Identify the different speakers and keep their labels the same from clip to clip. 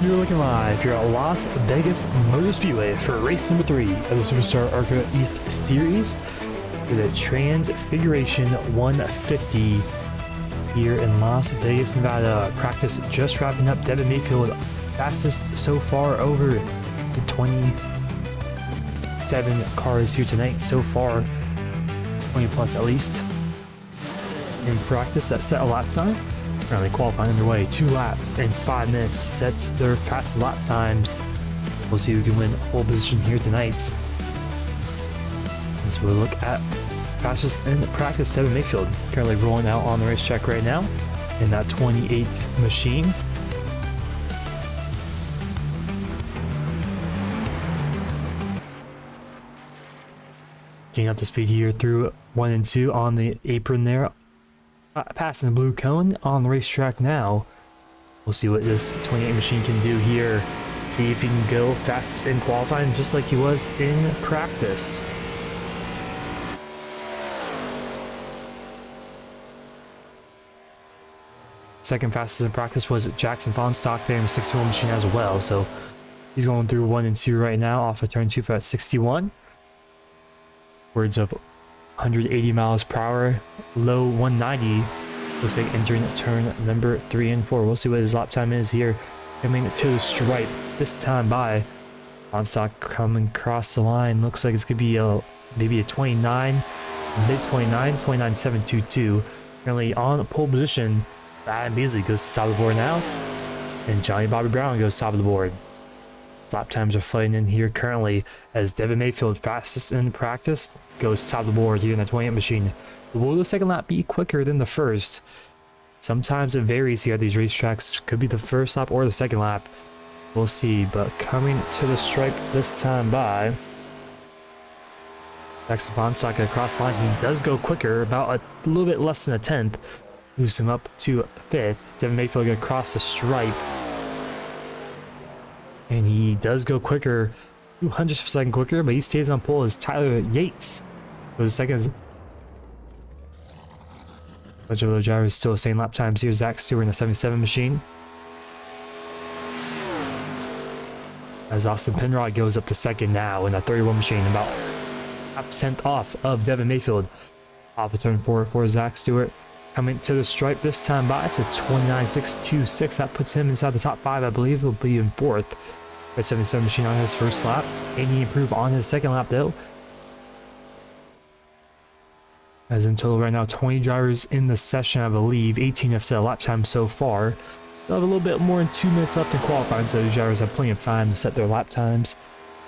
Speaker 1: We are looking live here at Las Vegas Motor Speedway for race number 3 of the SuperStar ARCA East Series for the Transfiguration 150 here in Las Vegas, Nevada. Practice just wrapping up. Devin Mayfield, fastest so far over the 27 cars here tonight so far, 20 plus at least. In practice, that set a lap time. Currently qualifying underway, 2 laps in 5 minutes sets their fastest lap times. We'll see who can win pole position here tonight. As we look at fastest in practice, Devin Mayfield currently rolling out on the racetrack right now in that 28 machine. Getting up to speed here through 1 and 2 on the apron there. Passing the blue cone on the racetrack now. We'll see what this 28 machine can do here. See if he can go fastest in qualifying just like he was in practice. Second fastest in practice was Jackson Fonstock there in the 61 machine as well. So he's going through 1 and 2 right now off of turn 2 for that 61. Words of 180 miles per hour, low 190. Looks like entering turn number 3 and 4. We'll see what his lap time is here. Coming to the stripe this time by Fonstock coming across the line. Looks like it's gonna be maybe a 29, mid 29, 29.722. Currently on pole position. Brad Beasley goes to the top of the board now, and Johnny Bobby Brown goes to the top of the board. Lap times are flooding in here currently as Devin Mayfield, fastest in practice, goes to top of the board here in the 28 machine. Will the second lap be quicker than the first? Sometimes it varies here at these racetracks. Could be the first lap or the second lap. We'll see. But coming to the stripe this time by Jackson Fonstock across the line. He does go quicker, about a little bit less than a tenth. Moves him up to 5th. Devin Mayfield going to cross the stripe. And he does go quicker, 2 hundredths of a second quicker, but he stays on pole as Tyler Yates goes second. A bunch of other drivers still the same lap times here. Zach Stewart in the 77 machine. As Austin Penrod goes up to second now in the 31 machine, about half percent off of Devin Mayfield. Off of turn 4 for Zach Stewart. Coming to the stripe this time by, it's a 29.626. That puts him inside the top 5, I believe. He'll be in 4th. That 77 machine on his first lap. And he improved on his second lap, though. As in total right now, 20 drivers in the session, I believe. 18 have set a lap time so far. They'll have a little bit more than 2 minutes left in qualifying, so these drivers have plenty of time to set their lap times.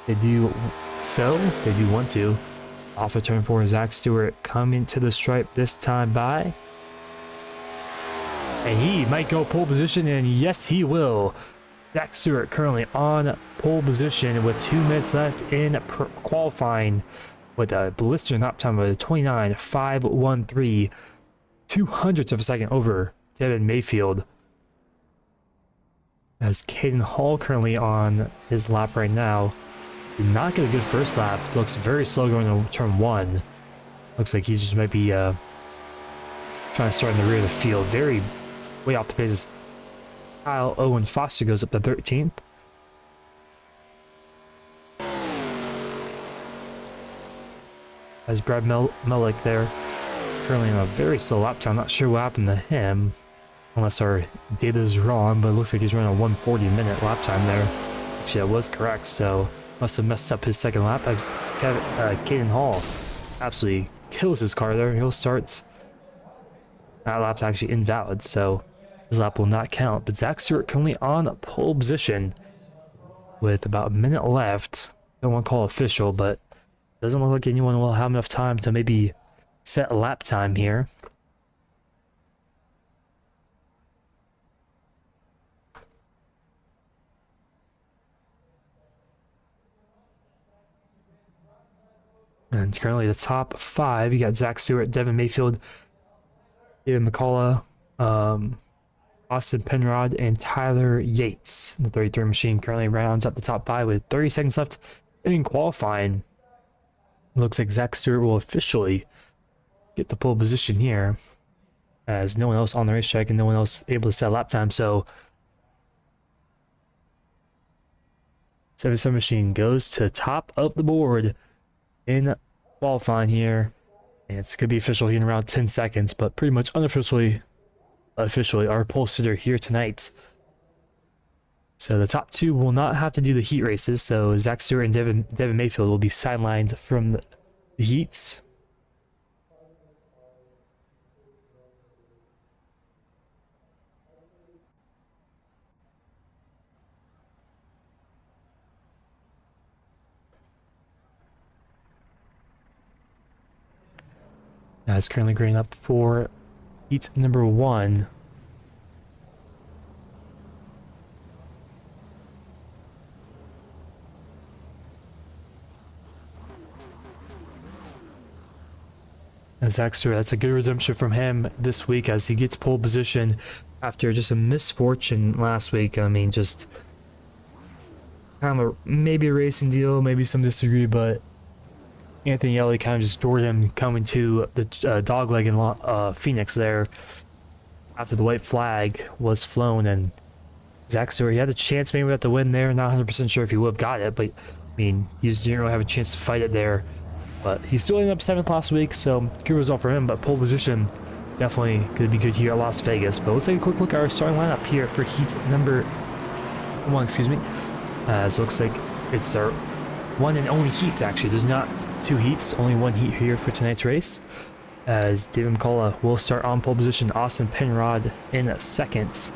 Speaker 1: They do so. They do want to. Off of turn 4, Zach Stewart coming to the stripe this time by. And he might go pole position, and yes, he will. Zach Stewart currently on pole position with 2 minutes left in qualifying with a blistering lap time of 29.513, 2 hundredths of a second over Devin Mayfield. As Caden Hall currently on his lap right now. Did not get a good first lap. Looks very slow going to turn 1. Looks like he just might be trying to start in the rear of the field. Very way off the pace. Kyle Owen Foster goes up to 13th. As Brad Mellick there, currently on a very slow lap time. Not sure what happened to him, unless our data is wrong, but it looks like he's running a 140-minute lap time there. Actually, that was correct, so must have messed up his second lap. As Caden Hall absolutely kills his car there. He'll start. That lap's actually invalid, so his lap will not count. But Zach Stewart currently on pole position with about a minute left. Don't want to call it official, but doesn't look like anyone will have enough time to maybe set a lap time here. And currently the top 5, you got Zach Stewart, Devin Mayfield, David McCullough, Austin Penrod, and Tyler Yates. The 33 machine currently rounds up the top 5 with 30 seconds left in qualifying. Looks like Zach Stewart will officially get the pole position here, as no one else on the racetrack and no one else able to set a lap time. So 77 machine goes to top of the board in qualifying here. And it's going to be official here in around 10 seconds, but pretty much unofficially, officially, our pole sitter here tonight. So the top two will not have to do the heat races, so Zach Stewart and Devin Mayfield will be sidelined from the heats. Now it's currently grading up for heat number 1. And Zach Stewart, that's a good redemption from him this week as he gets pole position after just a misfortune last week. I mean, just kind of maybe a racing deal, maybe some disagree, but Anthony Ellie kind of just doored him coming to the dogleg in Phoenix there after the white flag was flown. And Zach Stewart, he had a chance maybe at the win there. Not 100% sure if he would have got it, but I mean, he just didn't really have a chance to fight it there. But he still ended up 7th last week, so good result for him. But pole position definitely going to be good here at Las Vegas. But we'll take a quick look at our starting lineup here for heat number 1. Excuse me. So it looks like it's our one and only heat. Actually, there's not 2 heats, only 1 heat here for tonight's race. As David McCullough will start on pole position, Austin Penrod in 2nd,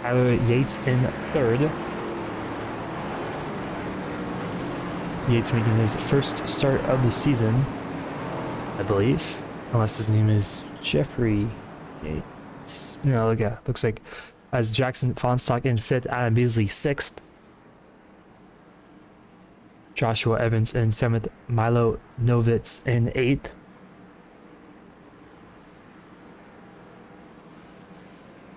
Speaker 1: Tyler Yates in 3rd. Yates making his first start of the season, I believe, unless his name is Jeffrey Yates. No, yeah, looks like as Jackson Fonstock in 5th, Adam Beasley 6th. Joshua Evans in 7th, Milo Novitz in 8th.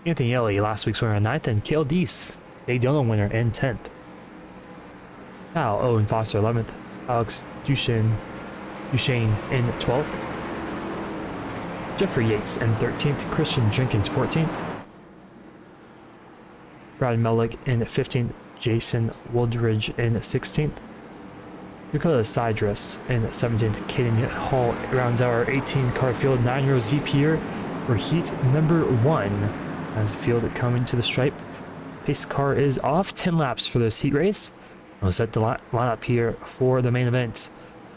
Speaker 1: Anthony Ellie, last week's winner, in 9th, and Cale Deese, Daytona winner, in 10th. Now Owen Foster 11th, Alex Duchesne in 12th. Jeffrey Yates in 13th, Christian Jenkins 14th. Brad Mellick in 15th, Jason Woldridge in 16th. Dakota Sidrus in 17th, Caden Hall rounds out our 18-car field. 9-year-old Z Pierre for heat number 1 as the field coming to the stripe. Pace car is off 10 laps for this heat race. We'll set the lineup here for the main event.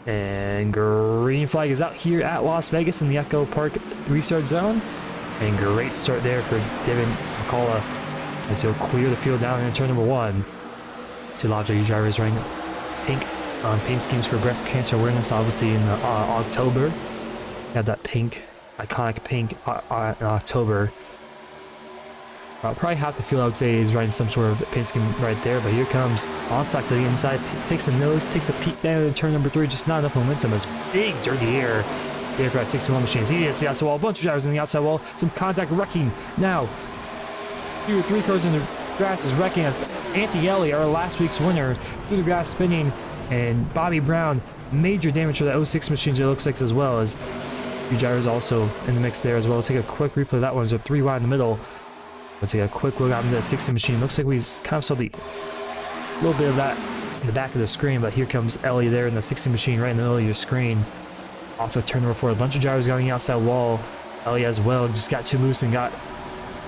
Speaker 1: And green flag is out here at Las Vegas in the Echo Park restart zone. And great start there for Devin McCullough as he'll clear the field down in turn number 1. See a lot of drivers running pink paint schemes for breast cancer awareness, obviously in October. We have that pink, iconic pink in October. Probably half the field, I would say, is riding some sort of paint scheme right there, but here comes Onstock to the inside, takes a nose, takes a peek down in turn number 3, just not enough momentum as big dirty air there for that 61 machines. He hits the outside wall, a bunch of drivers in the outside wall, some contact wrecking now. 2 or 3 cars in the grass is wrecking as Anthony Ellie, our last week's winner, through the grass spinning, and Bobby Brown, major damage for that 06 machines, it looks like, as well as 3 drivers also in the mix there as well. We'll take a quick replay of that one. There's a 3 wide in the middle. We'll take a quick look out into that 60 machine. Looks like we kind of saw the little bit of that in the back of the screen, but here comes Ellie there in the 60 machine right in the middle of your screen. Off of turn number 4, a bunch of drivers going outside wall. Ellie as well just got too loose and got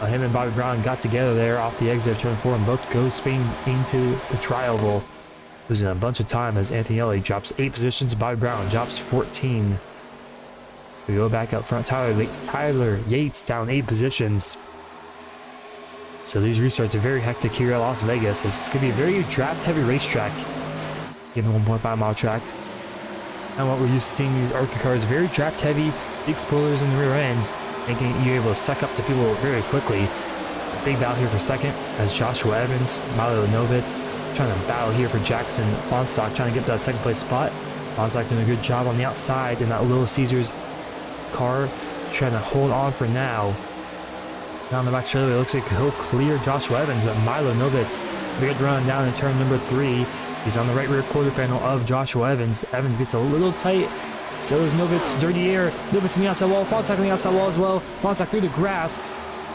Speaker 1: him and Bobby Brown got together there off the exit of turn 4 and both go spinning into the trial, losing a bunch of time as Anthony Ellie drops 8 positions. Bobby Brown drops 14. We go back up front. Tyler Yates down 8 positions. So these restarts are very hectic here at Las Vegas as it's going to be a very draft-heavy racetrack in the 1.5 mile track. And what we're used to seeing these ARCA cars, very draft-heavy, big spoilers in the rear ends, making you able to suck up to people very quickly. A big battle here for second as Joshua Evans, Milo Novitz trying to battle here for Jackson Fonstock, trying to get that second place spot. Fonstock doing a good job on the outside in that Little Caesars car, trying to hold on for now. Down the back straightaway, it looks like he'll clear Joshua Evans, but Milo Novitz, big run down in turn number 3. He's on the right rear quarter panel of Joshua Evans. Evans gets a little tight. So is Novitz, dirty air. Novitz in the outside wall. Fonstock on the outside wall as well. Fonstock through the grass.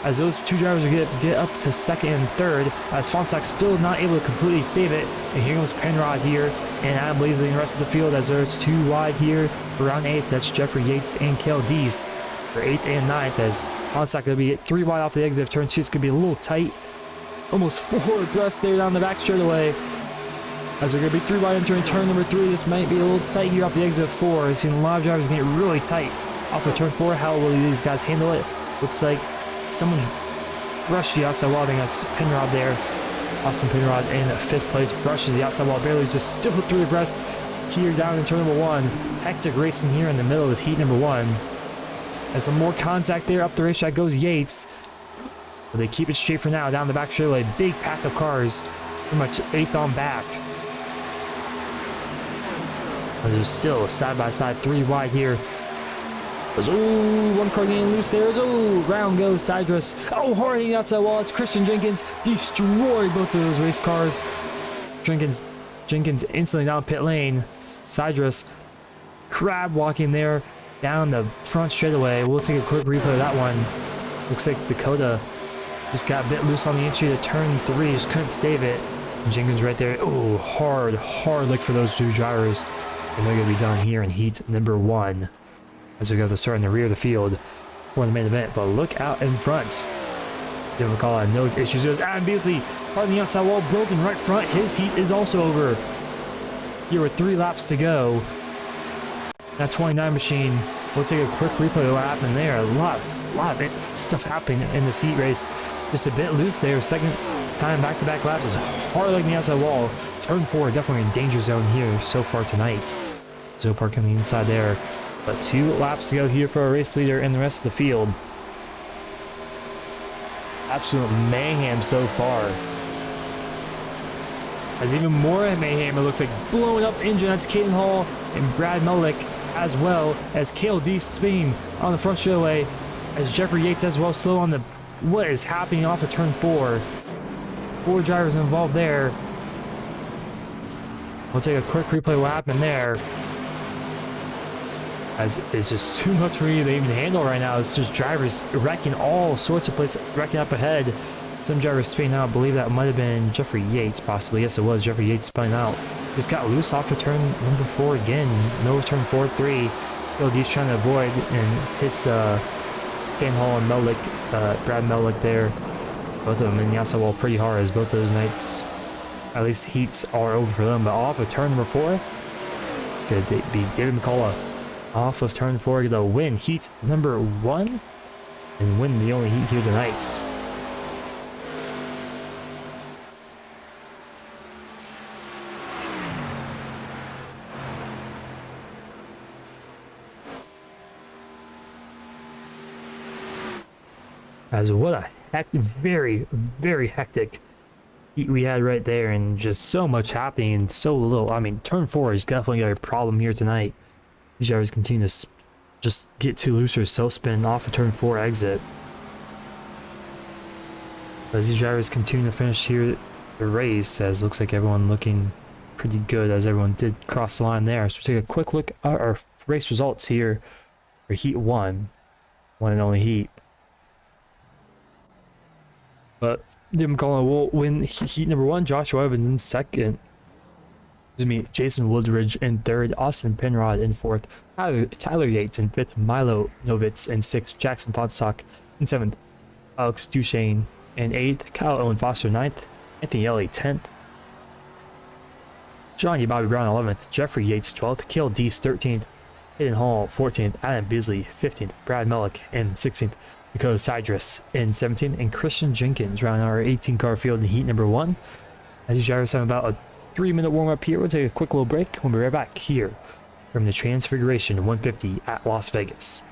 Speaker 1: as those two drivers are get up to second and third, as Fonstock still not able to completely save it. And here goes Penrod here, and Adam Blazley in the rest of the field as there's two wide here for round 8th. That's Jeffrey Yates and Cale Deese for 8th and 9th, as Fonstock going to be 3 wide off the exit of turn 2. It's going to be a little tight. Almost 4 abreast there down the back straightaway. As they're going to be 3 wide entering turn number 3. This might be a little tight here off the exit of 4. I've seen a lot of drivers get really tight off of turn 4. How will these guys handle it? Looks like someone brushed the outside wall. I think that's Penrod there. Austin Penrod in 5th place. Brushes the outside wall. Barely just still 3 abreast here down in turn number 1. Hectic racing here in the middle of heat number 1. As some more contact there up the racetrack goes Yates. But they keep it straight for now down the back straightaway. Big pack of cars. Pretty much 8th on back. But there's still a side-by-side 3 wide here. Oh, one car getting loose there. Oh, round goes Sidrus. Oh, hard hitting outside wall. It's Christian Jenkins. Destroyed both of those race cars. Jenkins instantly down pit lane. Sidrus crab walking there down the front straightaway. We'll take a quick replay of that one. Looks like Dakota just got a bit loose on the entry to turn 3. Just couldn't save it. And Jenkins right there. Oh, hard lick for those two drivers. And they're going to be done here in heat number 1. As we go to start in the rear of the field for the main event. But look out in front. Give him a call. No issues. There's Adam Beasley. Part of the outside wall broken right front. His heat is also over. Here with 3 laps to go. That 29 machine. We'll take a quick replay of what happened there. A lot of stuff happening in this heat race. Just a bit loose there. Second time back-to-back laps is hard like the outside wall. Turn 4 definitely in danger zone here so far tonight. Zopar coming inside there. But 2 laps to go here for a race leader and the rest of the field. Absolute mayhem so far. As even more mayhem, it looks like blowing up engine. That's Caden Hall and Brad Mellick, as well as Cale Deese spinning on the front straightaway. As Jeffrey Yates as well slow on the what is happening off of turn 4. 4 drivers involved there. We'll take a quick replay of what happened there. As it's just too much for me to even handle right now. It's just drivers wrecking all sorts of places, wrecking up ahead. Some drivers spinning out. I believe that might have been Jeffrey Yates, possibly. Yes, it was Jeffrey Yates spinning out. Just got loose off of turn number 4 again. No turn 4-3. LD's trying to avoid and hits Kane Hall and Mellick, Brad Mellick there. Both of them in the outside wall pretty hard, as both of those nights, at least heats are over for them. But off of turn number 4, it's going to be David McCullough. Off of turn 4, to win heat number 1 and win the only heat here tonight. As what a very hectic heat we had right there, and just so much happening and so little. I mean, turn 4 is definitely a problem here tonight. These drivers continue to just get too loose or self-spin off of turn 4 exit. As these drivers continue to finish here the race, as looks like everyone looking pretty good, as everyone did cross the line there. So we'll take a quick look at our race results here for heat 1 and only heat. But David McCullough will win heat number 1. Joshua Evans in 2nd. Jason Woodridge in 3rd, Austin Penrod in 4th, Tyler Yates in 5th, Milo Novitz in 6th, Jackson Podstock in 7th, Alex Duchesne in 8th, Kyle Owen Foster 9th, Anthony Ellie 10th, Johnny Bobby Brown 11th, Jeffrey Yates 12th, Cale Deese 13th, Hayden Hall 14th, Adam Beasley 15th, Brad Mellick in 16th, Dakota Sidrus in 17th, and Christian Jenkins round our 18 car field in heat number 1. As these drivers have about a 3-minute warm-up here. We'll take a quick little break. We'll be right back here from the Transfiguration 150 at Las Vegas.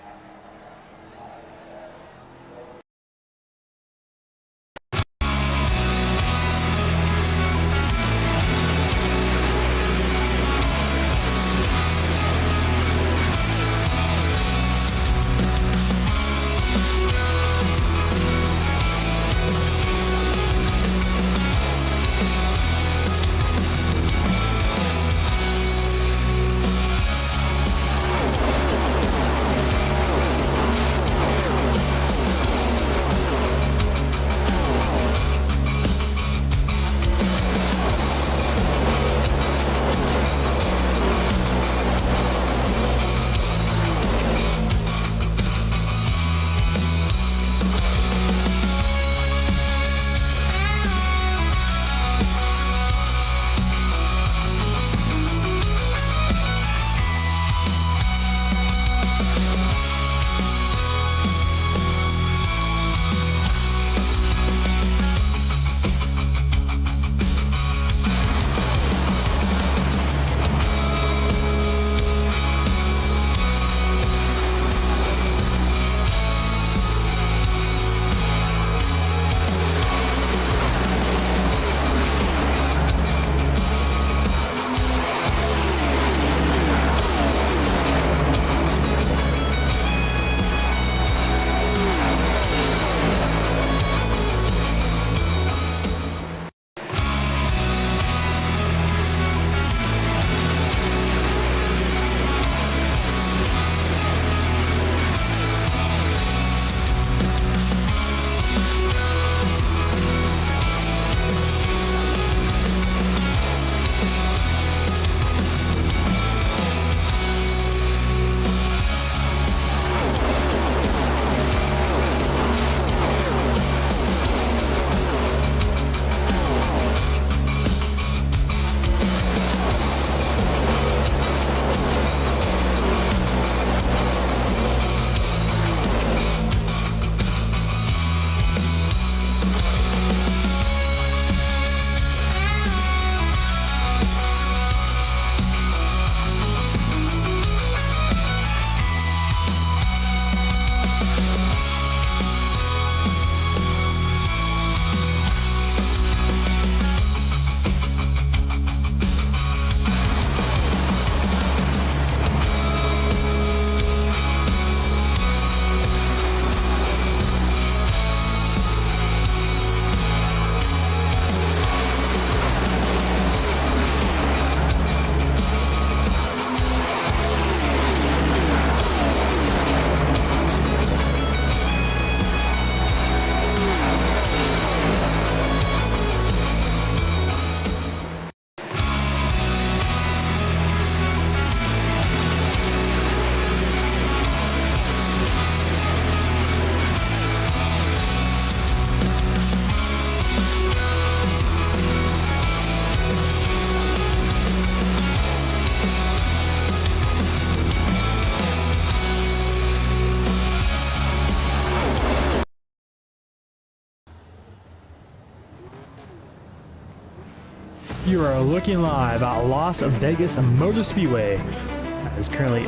Speaker 1: You are looking live at Las Vegas Motor Speedway. That is currently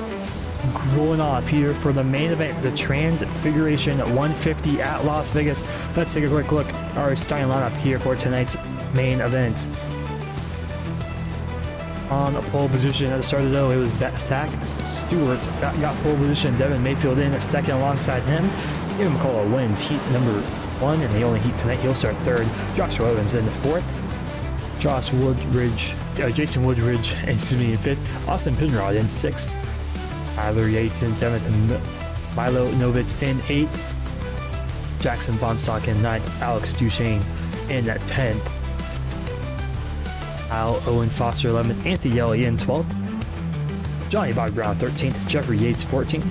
Speaker 1: going off here for the main event, the Transfiguration 150 at Las Vegas. Let's take a quick look at our starting lineup here for tonight's main event. On pole position at the start of the show, it was Zach Stewart that got pole position. Devin Mayfield in at second alongside him. David McCullough wins heat number 1 and the only heat tonight. He'll start third. Joshua Evans in the fourth. Jason Woodridge, in fifth. Austin Pinrod in sixth. Tyler Yates in seventh. And Milo Novitz in eighth. Jackson Bonstock in ninth. Alex Duchesne in at 10th. Al Owen Foster 11th. Anthony Ellie in 12th. Johnny Bob Brown 13th. Jeffrey Yates 14th.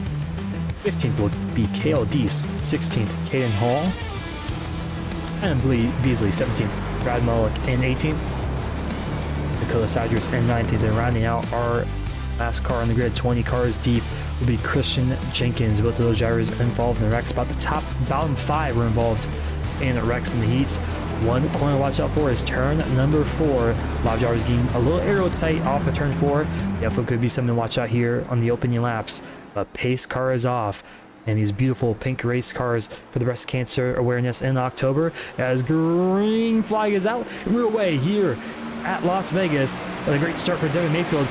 Speaker 1: 15th will be Cale Deese. 16th, Caden Hall. And Beasley 17th. Brad Mullock in 18th. Dakota Cydrus in 19th. And rounding out our last car on the grid, 20 cars deep, will be Christian Jenkins. Both of those drivers involved in the wrecks. About the bottom 5 were involved in wrecks in the heats. One corner to watch out for is turn number 4. A lot of drivers getting a little aero tight off of turn 4. Definitely could be something to watch out here on the opening laps. But pace car is off. And these beautiful pink race cars for the breast cancer awareness in October. As green flag is out, we're away here at Las Vegas. A great start for Devin Mayfield.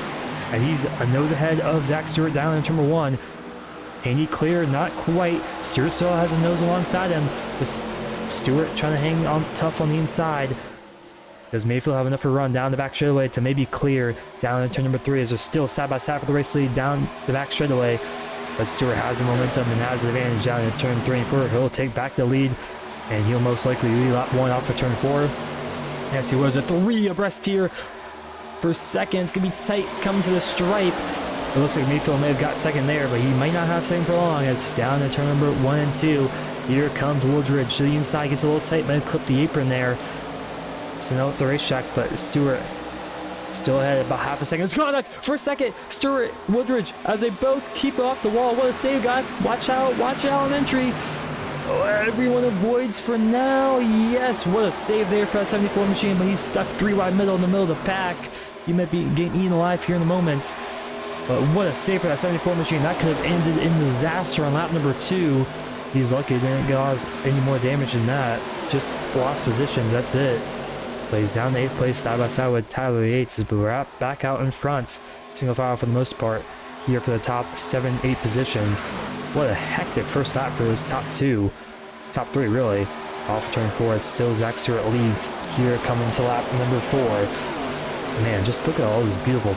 Speaker 1: And he's a nose ahead of Zach Stewart down in turn 1. Can he clear? Not quite. Stewart still has a nose alongside him. Stewart trying to hang on tough on the inside. Does Mayfield have enough to run down the back straightaway to maybe clear down in turn number 3 as they're still side by side for the race lead down the back straightaway? But Stewart has the momentum and has the advantage down in turn 3 and 4. He'll take back the lead and he'll most likely lead lap 1 off of turn 4. Yes, he was a 3 abreast here for second. It's gonna be tight, comes to the stripe. It looks like Mayfield may have got second there, but he might not have second for long as down in turn number 1 and 2. Here comes Woodridge to the inside, gets a little tight, might clip the apron there. Send out the racetrack, but Stewart still ahead about half a second. It's contact for a second. Stewart, Woodridge, as they both keep off the wall. What a save, guy. Watch out on entry. Oh, everyone avoids for now. Yes, what a save there for that 74 machine, but he's stuck 3 wide middle in the middle of the pack. He might be getting eaten alive here in a moment. But what a save for that 74 machine. That could have ended in disaster on lap number 2. He's lucky he didn't cause any more damage than that. Just lost positions, that's it. But he's down to 8th place side by side with Tyler Yates, but we're back out in front. Single file for the most part here for the top 7-8 positions. What a hectic first lap for those top 3 really. Off turn 4, it's still Zach Stewart leads here coming to lap number 4. Man, just look at all those beautiful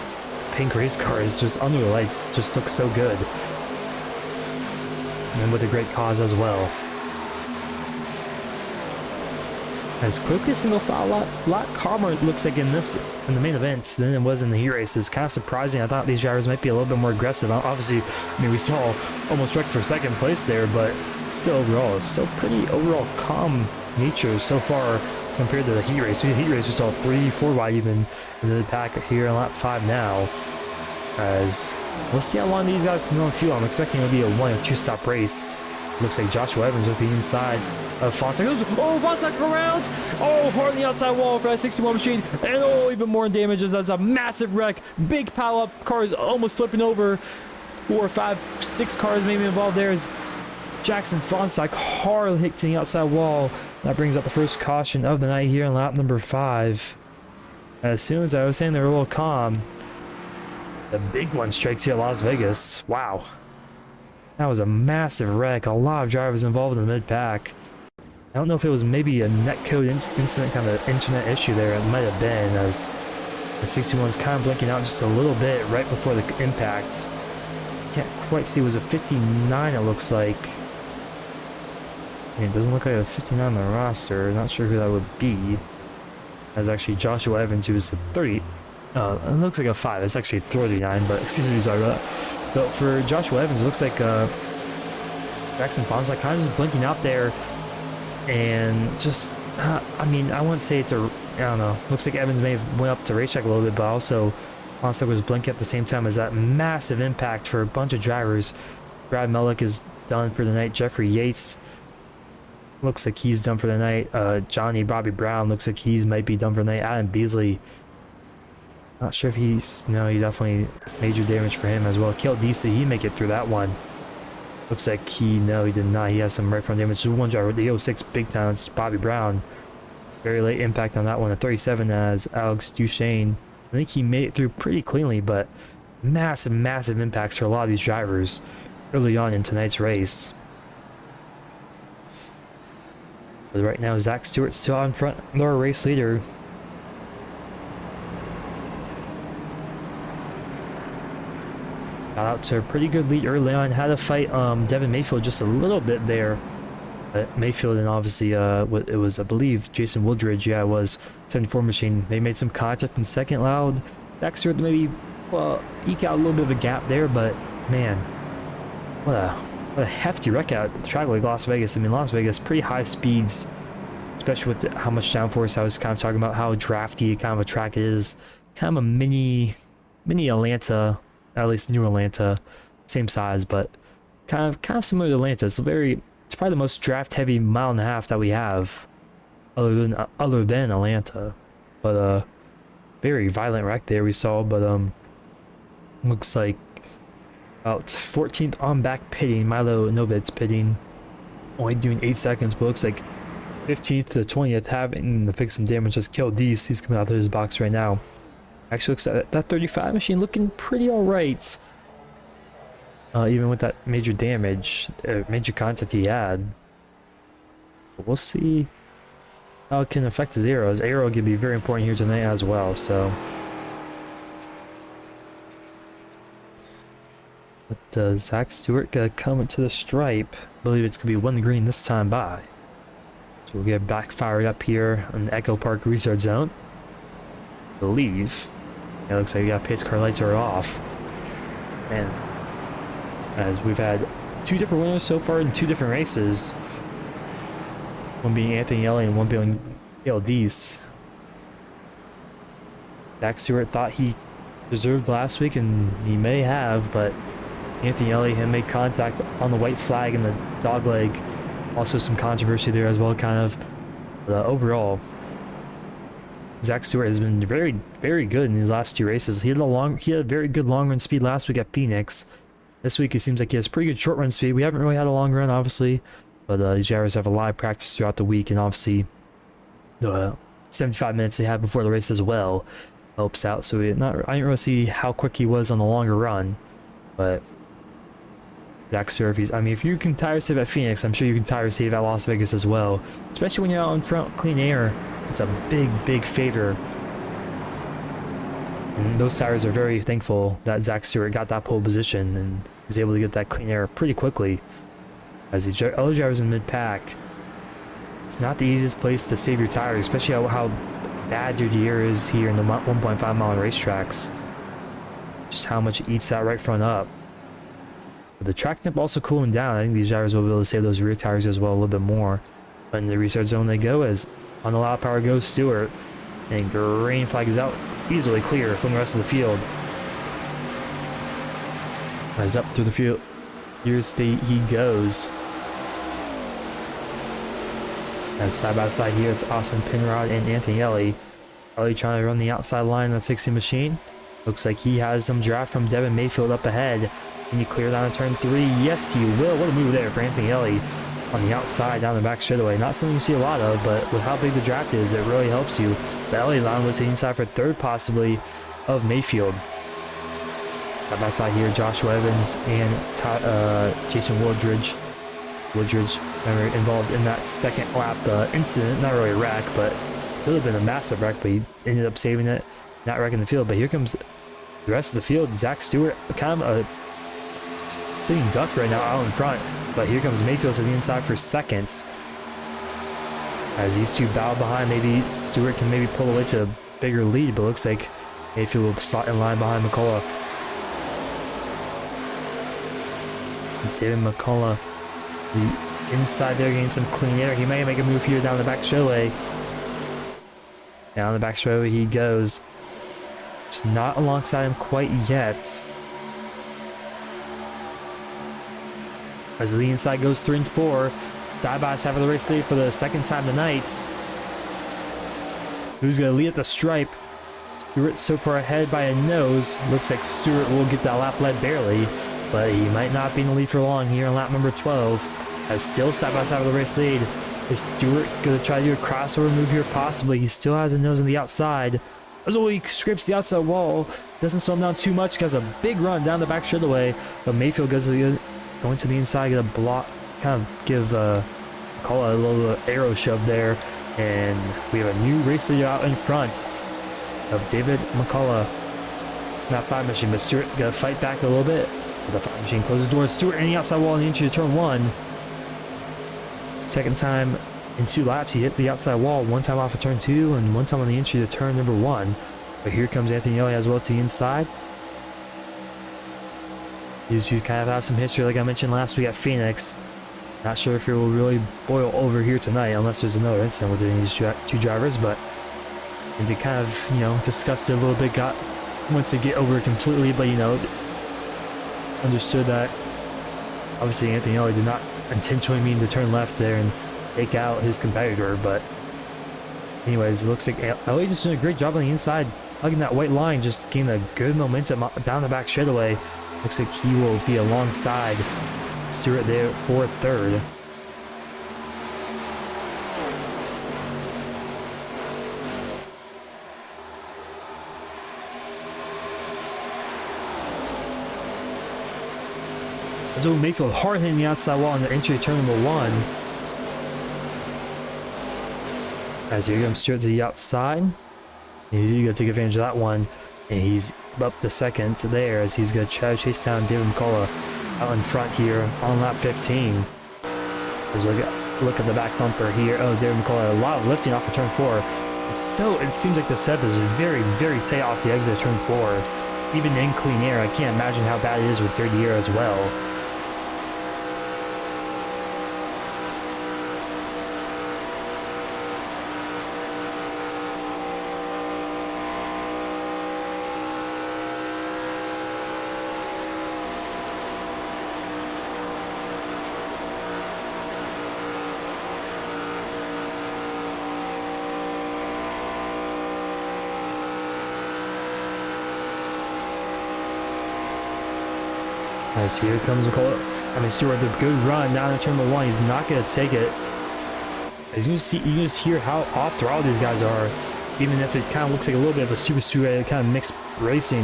Speaker 1: pink race cars just under the lights. Just look so good. And with a great cause as well. As quickly single file lot calmer it looks like in the main event than it was in the heat races. Kind of surprising. I thought these drivers might be a little bit more aggressive. Obviously, I mean, we saw almost wrecked for second place there, but still overall, it's still pretty overall calm nature so far compared to the heat race. The heat race we saw 3-4 wide even in the pack here in lap 5 now. As we'll see how long these guys can go on fuel. I'm expecting it'll be a 1 or 2 stop race. Looks like Joshua Evans with the inside of Fonsack. Oh, Fonsack around! Oh, hard on the outside wall for that 61 machine. And oh, even more damage as that's a massive wreck. Big pile up. Cars almost flipping over. 4, 5, 6 cars maybe involved there as Jackson Fonsack hard hit to the outside wall. That brings up the first caution of the night here in lap number 5. As soon as I was saying they were a little calm, the big one strikes here at Las Vegas. Wow. That was a massive wreck. A lot of drivers involved in the mid-pack. I don't know if it was maybe a netcode incident, kind of internet issue there. It might have been, as the 61's kind of blinking out just a little bit right before the impact. Can't quite see. It was a 59, it looks like. I mean, it doesn't look like a 59 on the roster. Not sure who that would be. That's actually Joshua Evans, who was the 30. It looks like a 5. It's actually 39, but excuse me, sorry about that. So for Joshua Evans, it looks like Jackson Fonsack kind of just blinking out there. And just, I mean, I wouldn't say it's a, I don't know. Looks like Evans may have went up to racetrack a little bit, but also Fonsack was blinking at the same time as that massive impact for a bunch of drivers. Brad Mullock is done for the night. Jeffrey Yates looks like he's done for the night. Johnny Bobby Brown looks like he's might be done for the night. Adam Beasley Not sure if he's... No, he definitely major damage for him as well. KLD, did he make it through that one? Looks like no, he did not. He has some right front damage. Just one driver, the 06 big time, it's Bobby Brown. Very late impact on that one. A 37 as Alex Duchesne. I think he made it through pretty cleanly, but massive, massive impacts for a lot of these drivers early on in tonight's race. But right now, Zach Stewart's still out in front, our race leader. Got out to a pretty good lead early on. Had to fight Devin Mayfield just a little bit there. But Mayfield and obviously it was, I believe, Jason Woodridge. Yeah, it was 74 machine. They made some contact in second. Loud. Zach Stewart maybe eke out a little bit of a gap there, but man, what a hefty wreck out at the track like Las Vegas. I mean, Las Vegas, pretty high speeds, especially with how much downforce. I was kind of talking about how drafty kind of a track it is. Kind of a mini Atlanta, at least new Atlanta, same size, but kind of similar to Atlanta. It's probably the most draft heavy mile and a half that we have, other than Atlanta. But very violent wreck there we saw. But looks like about 14th on back pitting. Milo Novitz pitting, only doing 8 seconds, but looks like 15th to 20th having to fix some damage. Just killed Dees. He's coming out of his box right now. Actually looks at that 35 machine looking pretty all right. Even with that major damage, major contact he had. But we'll see how it can affect his aero. His aero can be very important here tonight as well, so. But Zach Stewart gonna come to the stripe. I believe it's gonna be one green this time by. So we'll get back fired up here on the Echo Park restart zone. I believe. Yeah, looks like pace car lights are off. And as we've had 2 different winners so far in 2 different races. One being Anthony Ellie and one being LD's. Zach Stewart thought he deserved last week, and he may have, but Anthony Ellie had made contact on the white flag and the dog leg. Also some controversy there as well, kind of. But overall, Zach Stewart has been very, very good in these last 2 races. He had a very good long run speed last week at Phoenix. This week it seems like he has pretty good short run speed. We haven't really had a long run, obviously, but these drivers have a lot of practice throughout the week, and obviously the 75 minutes they had before the race as well helps out. So I didn't really see how quick he was on the longer run, but Zach Stewart, if you can tire save at Phoenix, I'm sure you can tire save at Las Vegas as well. Especially when you're out in front, clean air. It's a big, big favor. And those tires are very thankful that Zach Stewart got that pole position and was able to get that clean air pretty quickly. As the other drivers in mid-pack, it's not the easiest place to save your tires, especially how bad your gear is here in the 1.5 mile racetracks. Just how much it eats that right front up. But the track temp also cooling down. I think these drivers will be able to save those rear tires as well a little bit more. But in the restart zone they go, as on the loud power goes Stewart. And green flag is out, easily clear from the rest of the field. As up through the field, here's he goes. As side by side here, it's Austin Penrod and Anthony Ellie. Ellie trying to run the outside line on that 60 machine. Looks like he has some draft from Devin Mayfield up ahead. Can you clear down to turn 3? Yes, he will. What a move there for Anthony Ellie on the outside down the back straightaway. Not something you see a lot of, but with how big the draft is, it really helps you. The Ellie line was the inside for 3rd possibly of Mayfield. Side by side here, Joshua Evans and Jason Woodridge. Woodridge involved in that second lap incident. Not really a wreck, but it could have been a massive wreck, but he ended up saving it, not wrecking the field. But here comes the rest of the field. Zach Stewart, kind of a sitting duck right now out in front, but here comes Mayfield to the inside for 2nd. As these two bow behind, maybe Stewart can maybe pull away to a bigger lead, but looks like Mayfield will slot in line behind McCullough. It's David McCullough, the inside there, getting some clean air. He may make a move here down the back straightaway. Down the back straightaway he goes. Just not alongside him quite yet. As the inside goes 3 and 4, side by side for the race lead for the 2nd time tonight. Who's going to lead at the stripe? Stewart so far ahead by a nose. Looks like Stewart will get that lap led barely, but he might not be in the lead for long here on lap number 12. As still side by side with the race lead. Is Stewart going to try to do a crossover move here? Possibly. He still has a nose on the outside. As well, he scrapes the outside wall. Doesn't slow him down too much. Has a big run down the back straightaway. But Mayfield goes to going to the inside, get a block, kind of give call it a little arrow shove there. And we have a new race leader out in front of David McCullough. Not 5 machine, but Stewart got to fight back a little bit. The 5 machine closes the door. Stewart in the outside wall on the entry to turn 1. Second time in 2 laps, he hit the outside wall. 1 time off of turn 2 and 1 time on the entry to turn number 1. But here comes Anthony Elliott as well to the inside. These two kind of have some history like I mentioned last week at Phoenix. Not sure if it will really boil over here tonight unless there's another incident within these 2 drivers, but they kind of, you know, discussed it a little bit, got once they get over it completely, but, you know, understood that obviously Anthony Elliott did not intentionally mean to turn left there and take out his competitor, but anyways, it looks like Elliott just doing a great job on the inside, hugging that white line, just getting a good momentum down the back straightaway. Looks like he will be alongside Stewart there for 3rd. So Mayfield hard hitting the outside wall on the entry to turn number 1. As here comes Stewart to the outside. He's going to take advantage of that one. And he's up the second there as he's going to try to chase down David McCullough out in front here on lap 15. As we look at the back bumper here. Oh, David McCullough, a lot of lifting off of turn 4. It seems like the setup is very, very tight off the exit of turn 4. Even in clean air, I can't imagine how bad it is with dirty air as well. As here comes Stewart, the good run down to turn number 1. He's not going to take it. As you can just hear how off throttle these guys are, even if it kind of looks like a little bit of a super kind of mixed racing.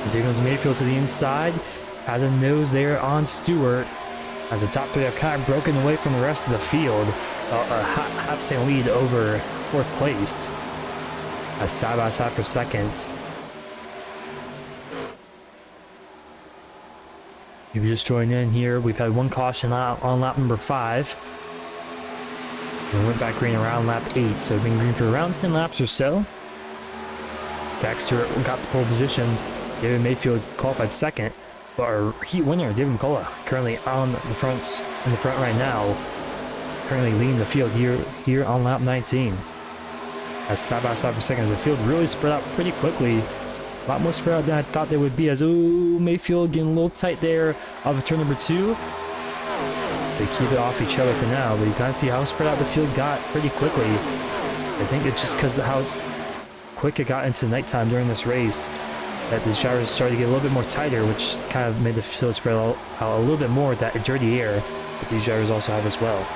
Speaker 1: As here comes Mayfield to the inside, has a nose there on Stewart. As the top 3 have kind of broken away from the rest of the field. A half-second lead over 4th place. As side by side for seconds. If you just joined in here, we've had 1 caution on lap number 5. And went back green around lap 8, so we've been green for around 10 laps or so. Zach Stewart got the pole position. David Mayfield qualified 2nd. But our heat winner, David McCullough, currently on the front, in the front right now. Currently leading the field here on lap 19. As side by side for seconds, the field really spread out pretty quickly. A lot more spread out than I thought they would be. As Mayfield getting a little tight there off of turn number 2. To keep it off each other for now, but you kind of see how spread out the field got pretty quickly. I think it's just because of how quick it got into nighttime during this race that the drivers started to get a little bit more tighter, which kind of made the field spread out a little bit more with that dirty air that these drivers also have as well.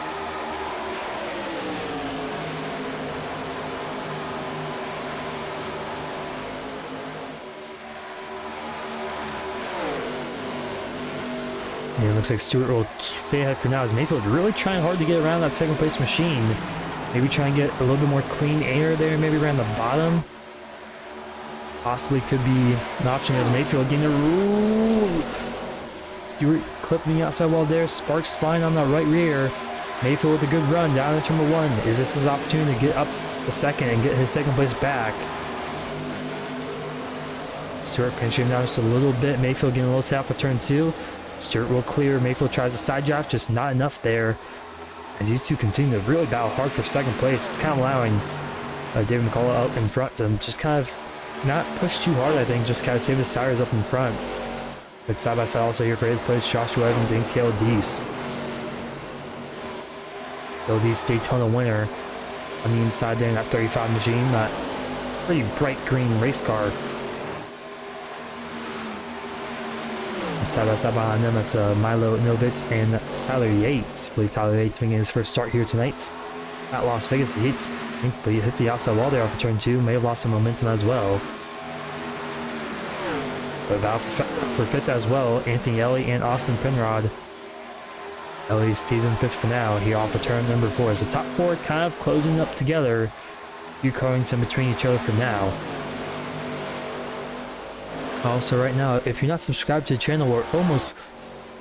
Speaker 1: And it looks like Stewart will stay ahead for now as Mayfield really trying hard to get around that 2nd place machine. Maybe try and get a little bit more clean air there, maybe around the bottom. Possibly could be an option as Mayfield getting a Stewart clipping the outside wall there. Sparks flying on that right rear. Mayfield with a good run down to number 1. Is this his opportunity to get up the 2nd and get his 2nd place back? Stewart pinching down just a little bit. Mayfield getting a little tap for turn 2. Stewart will clear. Mayfield tries a side draft, just not enough there. As these two continue to really battle hard for 2nd place, it's kind of allowing David McCullough up in front to just kind of not push too hard, I think, just kind of save his tires up in front. But side by side also here for 8th place, Joshua Evans and Cale Deese. Cale Deese Daytona winner on the inside there in that 35 machine, that pretty bright green race car. Side by side behind them, that's Milo Novitz and Tyler Yates. I believe Tyler Yates making his first start here tonight at Las Vegas. Yates, I think, but he hit the outside wall there off of turn 2, may have lost some momentum as well. But about for 5th as well, Anthony Ellie and Austin Penrod. Ellie stays in 5th for now. He off of turn number 4 as the top 4 kind of closing up together. Few cars in between each other for now. Also right now, if you're not subscribed to the channel, we're almost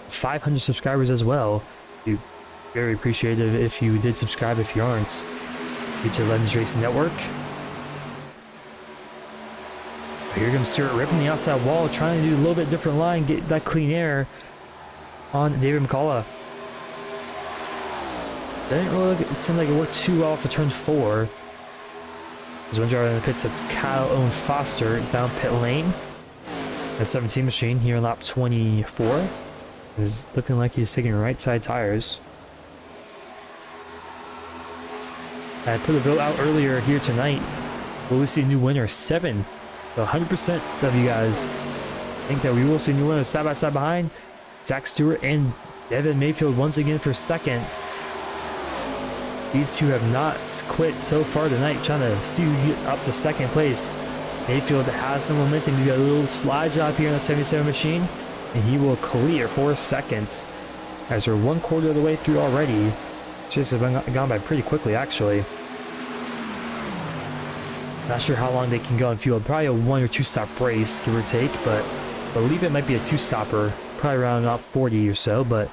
Speaker 1: 500 subscribers as well. We'd be very appreciative if you did subscribe if you aren't. Due to Legends Racing Network. Here comes Stewart ripping the outside wall, trying to do a little bit different line, get that clean air on David McCullough. Didn't really seem like it worked too well for turn 4. There's one driver in the pits, that's Kyle Owen Foster down pit lane. That 17 machine here on lap 24 is looking like he's taking right side tires. I put a vote out earlier here tonight. Will we see a new winner? 7. So 100% of you guys think that we will see new winners side by side behind. Zach Stewart and Devin Mayfield once again for 2nd. These two have not quit so far tonight, trying to see who get up to 2nd place. Mayfield has some momentum. He's got a little slide job here on the 77 machine, and he will clear for 2nd. As we're 1/4 of the way through already. Just have gone by pretty quickly, actually. Not sure how long they can go in field. Probably a 1 or 2 stop race, give or take, but I believe it might be a 2-stopper, probably around about 40 or so. But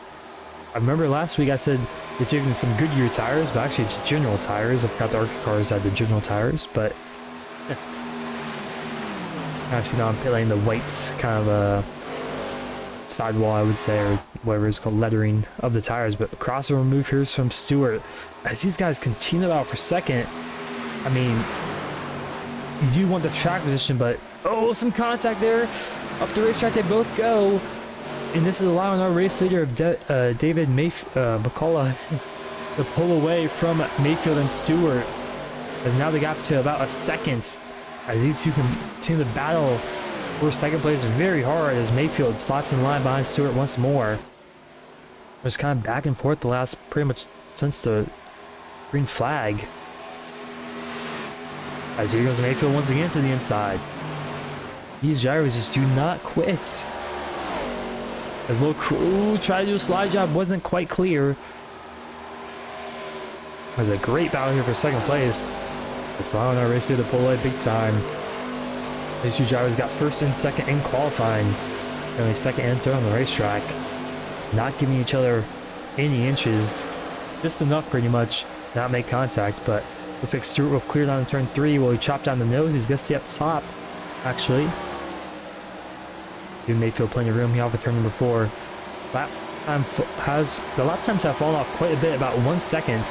Speaker 1: I remember last week I said they're taking some Goodyear tires, but actually it's General tires. I forgot the ARCA Cars had the General tires, but I've seen on pit lane the white kind of a sidewall, I would say, or whatever it's called, lettering of the tires. But crossover move here from Stewart as these guys continue out for 2nd. I mean, you do want the track position, but oh, some contact there. Up the racetrack they both go. And this is allowing our race leader of David McCullough to pull away from Mayfield and Stewart. As now they got to about a 2nd. As these two continue to battle for 2nd place very hard as Mayfield slots in line behind Stewart once more. Just kind of back and forth the last pretty much since the green flag. As here goes Mayfield once again to the inside. These drivers just do not quit. As little crew tried to do a slide job, wasn't quite clear. There's a great battle here for 2nd place. It's allowing our race here to pull away big time. These two drivers got 1st and 2nd in qualifying. Only 2nd and 3rd on the racetrack. Not giving each other any inches. Just enough pretty much to not make contact, but looks like Stewart will clear down turn 3. Will he chop down the nose? He's going to stay up top, actually. Giving Mayfield plenty of room. He off at turn number 4. The lap times have fallen off quite a bit, about 1 second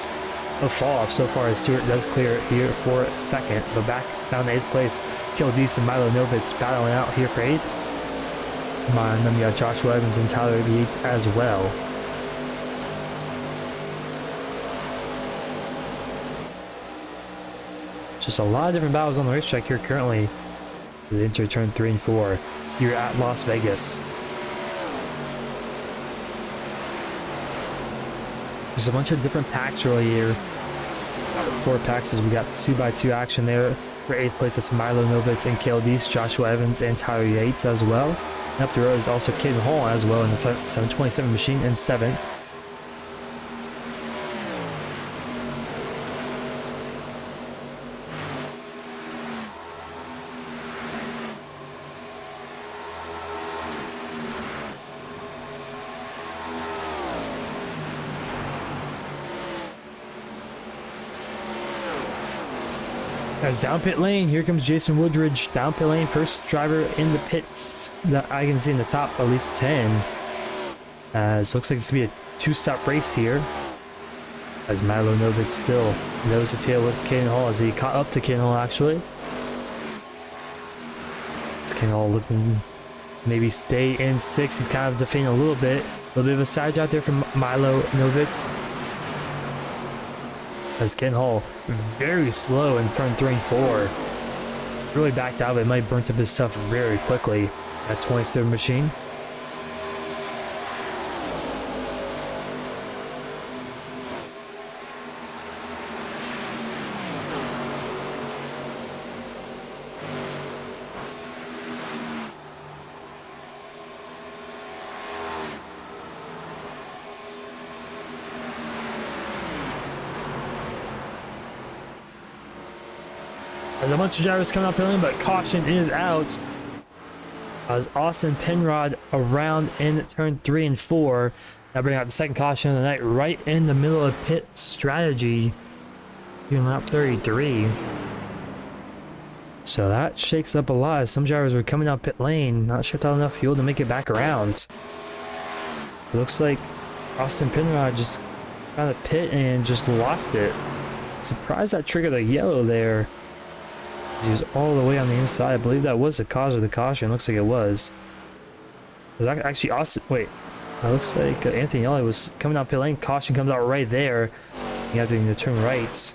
Speaker 1: of fall off so far as Stewart does clear here for 2nd. But back down to 8th place, Cale Deese and Milo Novitz battling out here for 8th. Come on, then we got Joshua Evans and Tyler Yates as well. Just a lot of different battles on the racetrack here currently. They enter turn 3 and 4 here at Las Vegas. There's a bunch of different packs really here. 4 packs as we got 2x2 action there. For 8th place, that's Milo Novitz and Cale Deese, Joshua Evans and Tyler Yates as well. And up the road is also Caden Hall as well in the 727 machine in 7th. As down pit lane, here comes Jason Woodridge. Down pit lane, first driver in the pits that I can see in the top at least 10. As looks like it's going to be a 2-stop race here. As Milo Novitz still nose to tail with Caden Hall as he caught up to Caden Hall actually. As Caden Hall looking maybe stay in 6. He's kind of defending a little bit of a side out there from Milo Novitz. As Ken Hall very slow in turn 3 and 4. Really backed out, but it might burnt up his stuff very quickly. That 27 machine. There's a bunch of drivers coming up in, but caution is out. As Austin Penrod around in turn 3 and 4. Now bring out the second caution of the night right in the middle of pit strategy. Here lap 33. So that shakes up a lot. Some drivers were coming out pit lane, not sure if they had enough fuel to make it back around. It looks like Austin Penrod just got a pit and just lost it. Surprised that triggered a yellow there. He was all the way on the inside. I believe that was the cause of the caution. Looks like it was. Was that actually Austin? Wait. It looks like Anthony Elliott was coming out pit lane. Caution comes out right there. You have to turn right.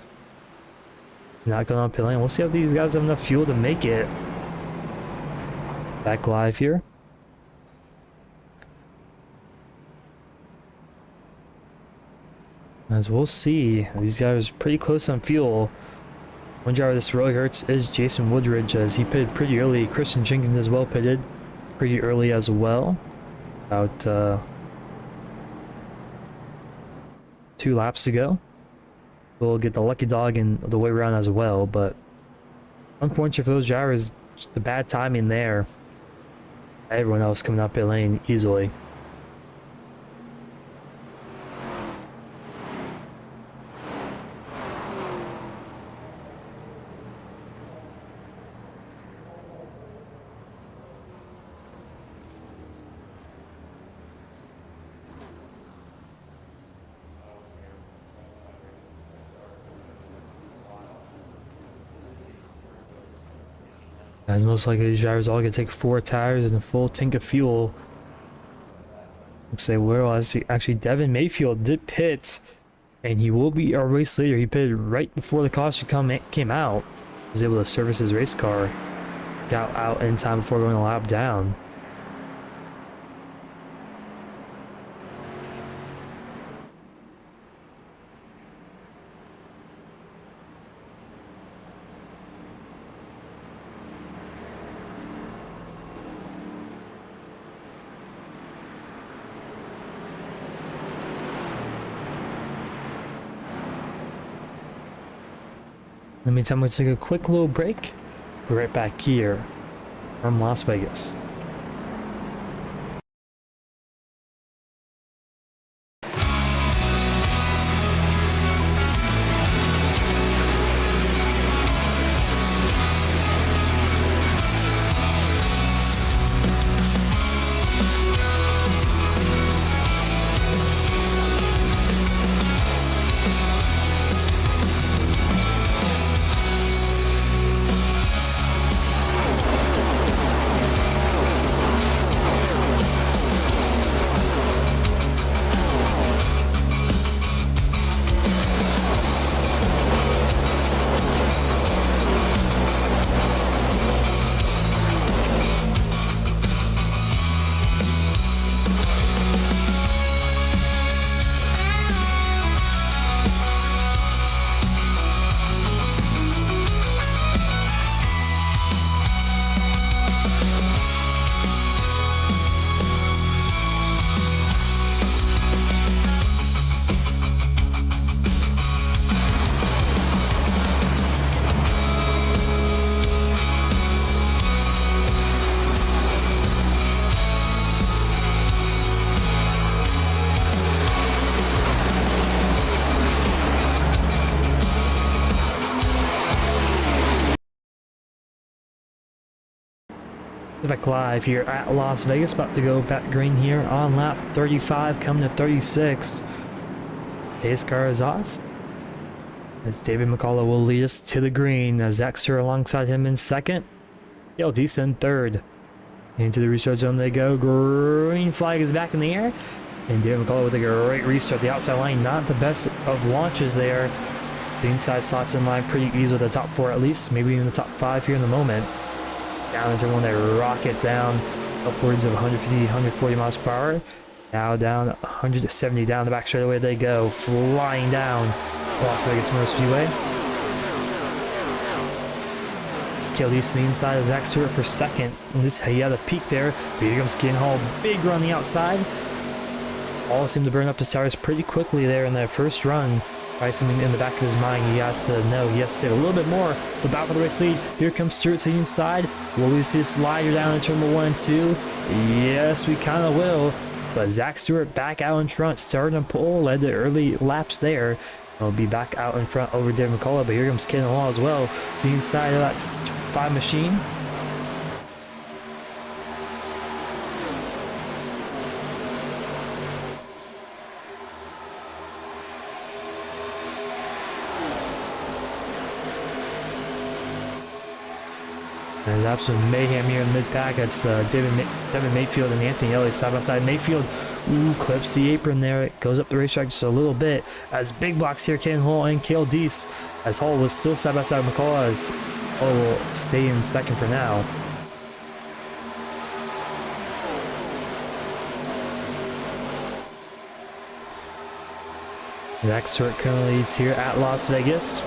Speaker 1: Not going on pit lane. We'll see if these guys have enough fuel to make it. Back live here. As we'll see, these guys are pretty close on fuel. One driver this really hurts is Jason Woodridge, as he pitted pretty early. Christian Jenkins as well pitted pretty early as well. About 2 laps to go. We'll get the lucky dog in the way around as well, but unfortunate for those drivers, just the bad timing there. Everyone else coming up pit lane easily. As most likely these drivers all gonna take 4 tires and a full tank of fuel. Looks like well, actually Devin Mayfield did pit, and he will be our race leader. He pitted right before the caution came out. Was able to service his race car, got out in time before going a lap down. In the meantime, we'll take a quick little break. Be right back here from Las Vegas. Back live here at Las Vegas, about to go back green here on lap 35, coming to 36. Pace car is off. As David McCullough will lead us to the green, as Zach Sir alongside him in second. Dale Deesa in third. Into the restart zone they go. Green flag is back in the air. And David McCullough with a great restart. The outside line, not the best of launches there. The inside slots in line pretty easy with the top 4 at least. Maybe even the top 5 here in the moment. Down into one, they rocket down upwards of 150, 140 miles per hour. Now down 170 down the back straightaway they go. Flying down Las Vegas Motor Speedway. KLD's to the inside of Zach Stewart for second. And this, he had a peak there. But here comes Ken Hall, big run the outside. All seemed to burn up his tires pretty quickly there in that first run. Probably something in the back of his mind he has to know. He has to save a little bit more. But back for the race lead. Here comes Stewart to the inside. Will we see a slider down in turn 1 and 2? Yes, we kind of will. But Zach Stewart back out in front, starting to pull, led the early laps there. He'll be back out in front over David McCullough, but here comes Ken Hall as well. The inside of that 5 machine. There's absolute mayhem here in mid-pack. It's Devin Mayfield and Anthony Elliott side by side. Mayfield, clips the apron there. It goes up the racetrack just a little bit. As big blocks here, Ken Hall and Cale Deese. As Hall was still side by side with McCullough, as Hall will stay in second for now. Zach Stewart currently leads here at Las Vegas.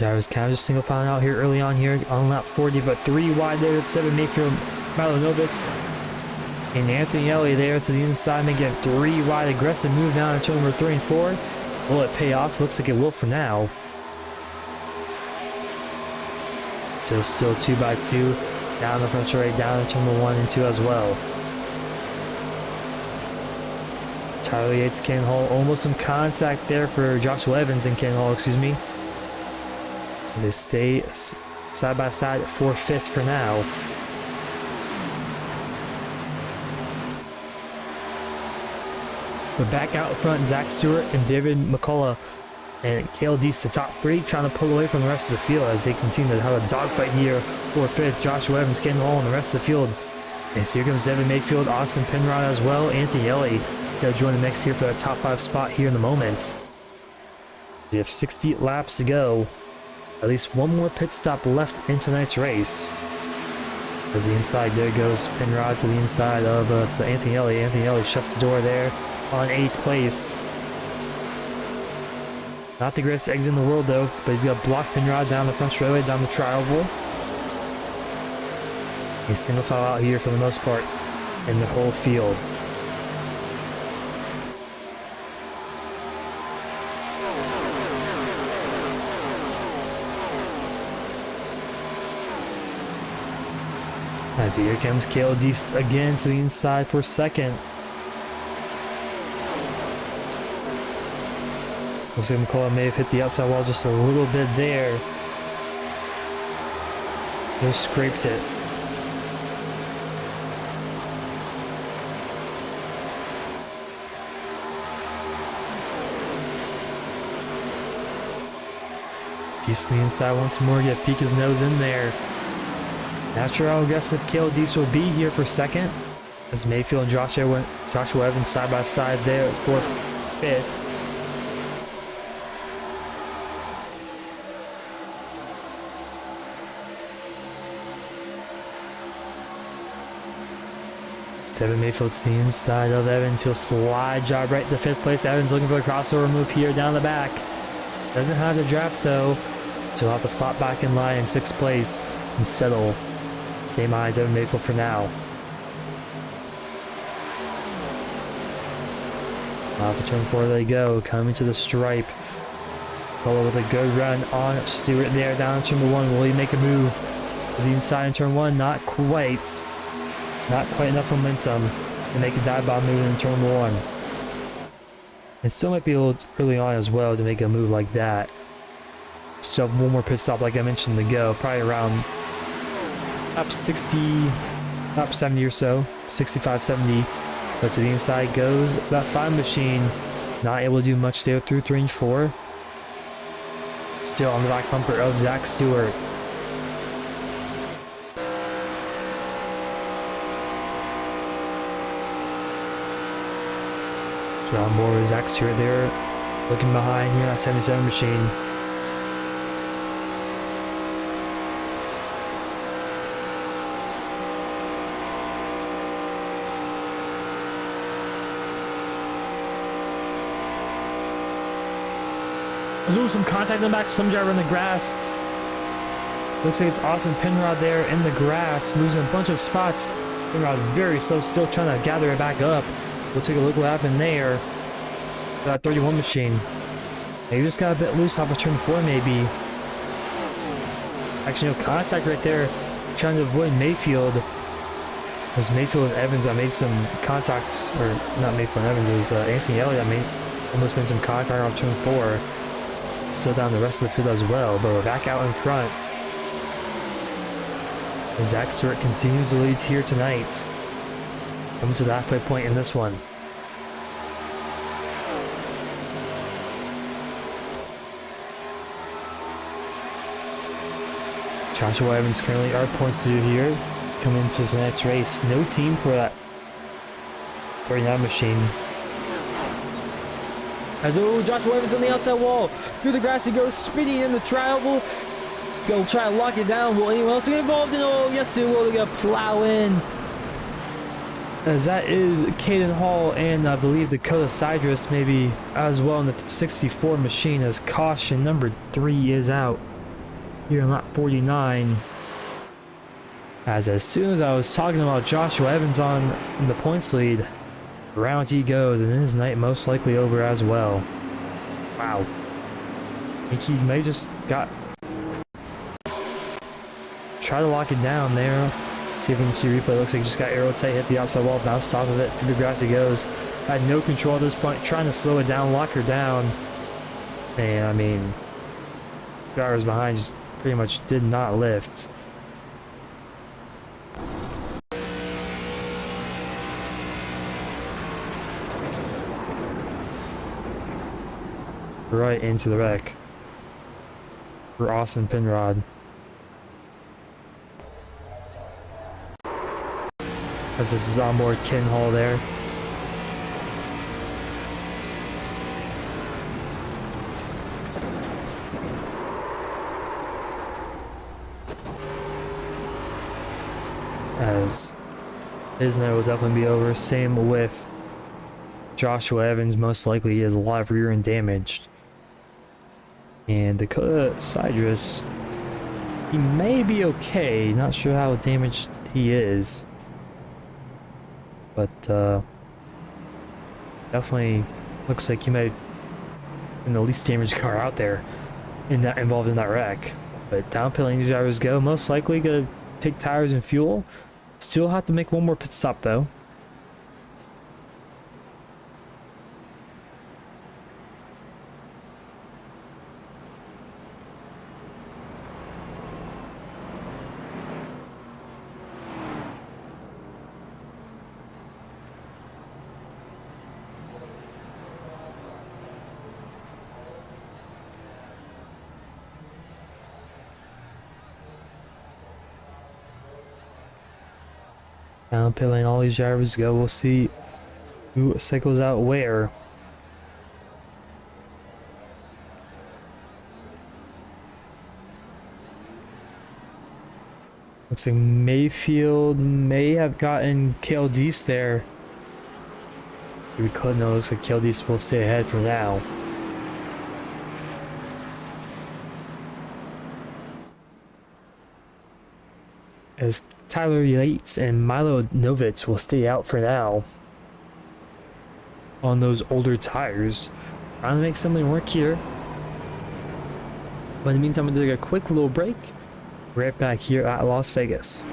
Speaker 1: I was kind of just single filing out here early on here on lap 40, but 3 wide there at 7 Mayfield, Milanovitz, and Anthony Elliott there to the inside, making a 3 wide aggressive move down to turn number 3 and 4. Will it pay off? Looks like it will for now. So still 2 by 2 down the front straight, down to turn number 1 and 2 as well. Tyler Yates, Ken Hall, almost some contact there for Joshua Evans and Ken Hall, excuse me. As they stay side by side for 5th for now. But back out front, Zach Stewart and David McCullough and Cale Deese, the top 3, trying to pull away from the rest of the field as they continue to have a dogfight here for 5th. Joshua Evans, Ken Hall, and the rest of the field. And so here comes Devin Mayfield, Austin Penrod as well. Anthony Elliott going to join the mix here for that top 5 spot here in the moment. We have 60 laps to go. At least one more pit stop left in tonight's race. As the inside, there goes Penrod to the inside of to Anthony Elliott. Anthony Elliott shuts the door there on 8th place. Not the greatest exit in the world though, but he's got to block Penrod down the front straightaway, down the tri-oval. He's single file out here for the most part in the whole field. As here comes Cale Deese again to the inside for 2nd. Looks like McCullough may have hit the outside wall just a little bit there. Just scraped it. Deese to the inside once more, get peek his nose in there. Not sure how aggressive Cale Deese will be here for 2nd. As Mayfield and Joshua Evans side by side there at 4th, 5th. Devin Mayfield to the inside of Evans. He'll slide job right to 5th place. Evans looking for the crossover move here down the back. Doesn't have the draft though, so he'll have to slot back in line in 6th place and settle. Same eye, Devin Mayfield for now. Off the turn 4 they go, coming to the stripe. Follow with a good run on Stewart there, down to turn 1. Will he make a move to the inside in turn 1? Not quite. Not quite enough momentum to make a dive bomb move in turn 1. It still might be a little early on as well to make a move like that. Still have one more pit stop like I mentioned to go, probably around up 60, up 70 or so, 65, 70 But to the inside goes that 5 machine. Not able to do much there through 3 and 4. Still on the back bumper of Zach Stewart. John Moore with Zach Stewart there. Looking behind here, that 77 machine. Ooh, some contact in the back, some driver in the grass. Looks like it's Austin Penrod there in the grass, losing a bunch of spots. Penrod very slow, still trying to gather it back up. We'll take a look what happened there. That 31 machine. He just got a bit loose off of turn 4 maybe. Actually, no contact right there. Trying to avoid Mayfield. It was Mayfield and Evans that made some contact, or not Mayfield and Evans, it was Anthony Elliott that almost made some contact off turn 4. Still down the rest of the field as well, but we're back out in front. Zach Stewart continues the leads here tonight. Coming to the halfway point in this one. Joshua Evans currently our points to do here. Coming into tonight's race. No team for that 49 machine. As Joshua Evans on the outside wall. Through the grass he goes, speeding in the travel. Go try to lock it down. Will anyone else get involved? Oh, yes they will. They're going to plow in. As that is Caden Hall and I believe Dakota Sidrus maybe as well in the 64 machine, as caution number 3 is out here on lap 49. As soon as I was talking about Joshua Evans on the points lead, round he goes, and his night most likely over as well. Wow. I think he may just got... Try to lock it down there. See if we can see replay. Looks like he just got arrow tight, hit the outside wall, bounced off of it, through the grass he goes. Had no control at this point, trying to slow it down, lock her down. And I mean, drivers behind just pretty much did not lift. Right into the wreck for Austin Penrod. As this is on board Ken Hall there. As his night will definitely be over. Same with Joshua Evans, most likely he has a lot of rear end damaged. And Dakota Sidrus, he may be okay. Not sure how damaged he is. But definitely looks like he might have been the least damaged car out there involved in that wreck. But downhill these drivers go, most likely gonna take tires and fuel. Still have to make one more pit stop though. Downpilling all these drivers go. We'll see who cycles out where. Looks like Mayfield may have gotten KLD's there. We could know. Looks like KLD's will stay ahead for now. As Tyler Yates and Milo Novitz will stay out for now on those older tires. Trying to make something work here. But in the meantime, I'm going to take a quick little break. Right back here at Las Vegas.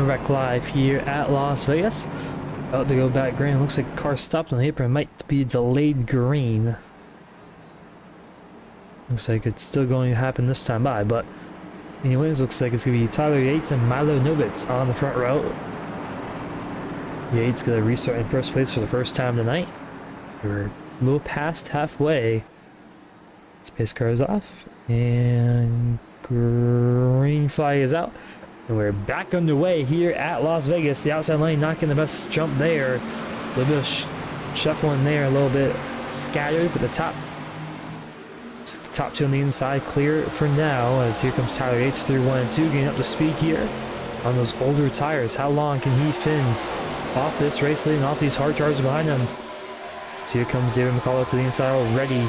Speaker 1: Wreck Live here at Las Vegas. About to go back green. Looks like car stopped on the apron. Might be delayed green. Looks like it's still going to happen this time by, but anyways, looks like it's going to be Tyler Yates and Milo Novitz on the front row. Yates going to restart in first place for the first time tonight. We're a little past halfway. Space car is off, and green flag is out. And we're back underway here at Las Vegas. The outside lane not getting the best jump there. A little bit of shuffling there, a little bit scattered, but the top two on the inside clear for now, as here comes Tyler Yates through 1 and 2, getting up to speed here on those older tires. How long can he fend off this race lead and off these hard chargers behind him? So here comes David McCullough to the inside already.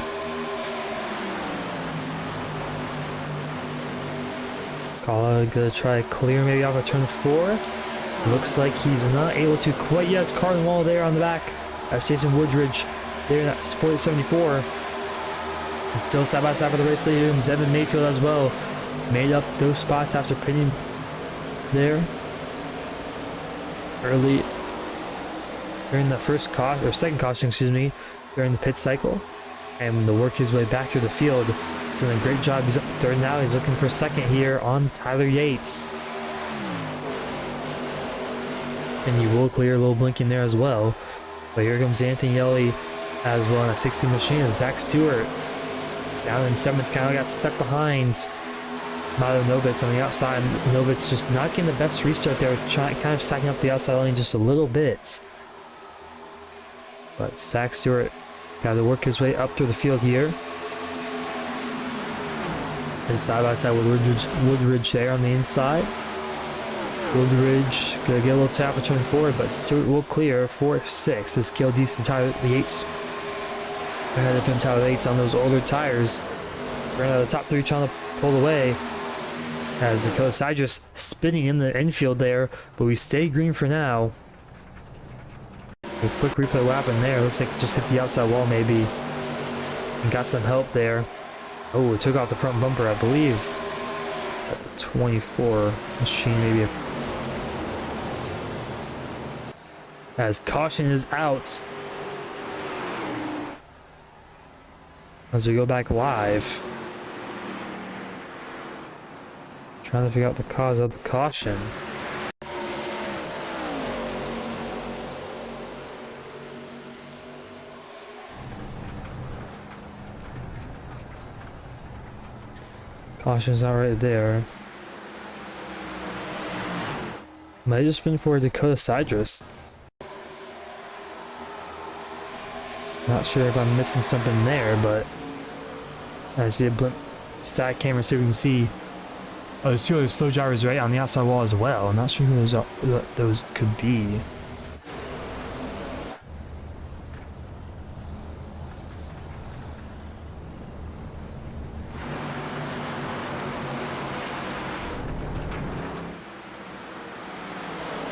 Speaker 1: McCullough gonna try to clear maybe off of turn 4. Looks like he's not able to quite yet. Carlin Wall there on the back. That's Jason Woodridge there in that 4074. And still side by side for the race leader, and Zevin Mayfield as well. Made up those spots after pinning there early during the second caution, excuse me, during the pit cycle, and to work his way back through the field. It's done a great job. He's up to third now. He's looking for second here on Tyler Yates. And he will clear a little blinking there as well. But here comes Anthony Yelly as well on a 60 machine. Zach Stewart down in 7th, kind of got stuck behind Milo Novitz on the outside. Novitz just not getting the best restart there, kind of stacking up the outside lane just a little bit. But Zach Stewart got to work his way up through the field here. His side by side with Woodridge there on the inside. Woodridge gonna get a little tap and turn forward, but Stewart will clear 4-6. This kill decent Tyler Yates. Ahead of him, Tyler Yates on those older tires. Ran out of the top 3 trying to pull away. As Dakota Sidrus spinning in the infield there, but we stay green for now. A quick replay of what happened there. Looks like it just hit the outside wall maybe. And got some help there. Oh, it took off the front bumper, I believe. It's at the 24 machine, maybe. As caution is out. As we go back live. Trying to figure out the cause of the caution. Caution's not right there. Might have just been for Dakota Sidrus. Not sure if I'm missing something there, but I see a blimp static camera so we can see there's 2 other slow drivers right on the outside wall as well. I'm not sure who those could be.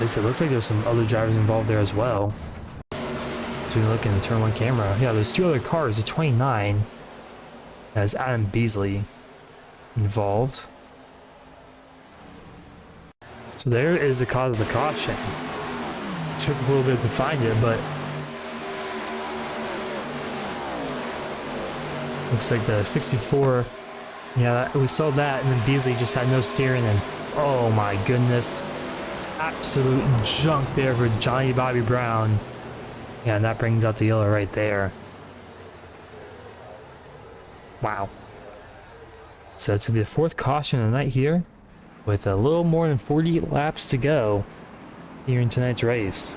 Speaker 1: It looks like there's some other drivers involved there as well. So you look in the turn 1 camera. Yeah, there's 2 other cars. The 29 has Adam Beasley involved. So there is the cause of the caution. Took a little bit to find it, but looks like the 64. Yeah, we saw that, and then Beasley just had no steering, and oh my goodness. Absolute junk there for Johnny Bobby Brown. Yeah, and that brings out the yellow right there. Wow. So it's going to be the 4th caution of the night here, with a little more than 40 laps to go here in tonight's race.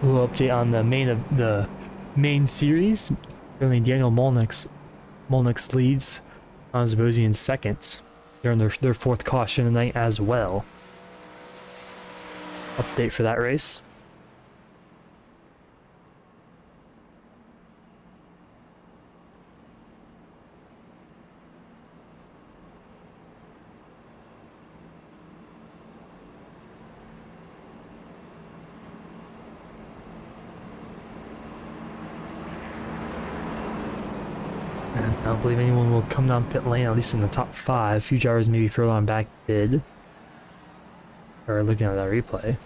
Speaker 1: A little update on the main series. Currently Daniel Molnick's leads on Zabozi in 2nd. They're in their 4th caution tonight as well. Update for that race. And I don't believe anyone will come down pit lane, at least in the top 5. A few drivers maybe further on back did. Or looking at that replay.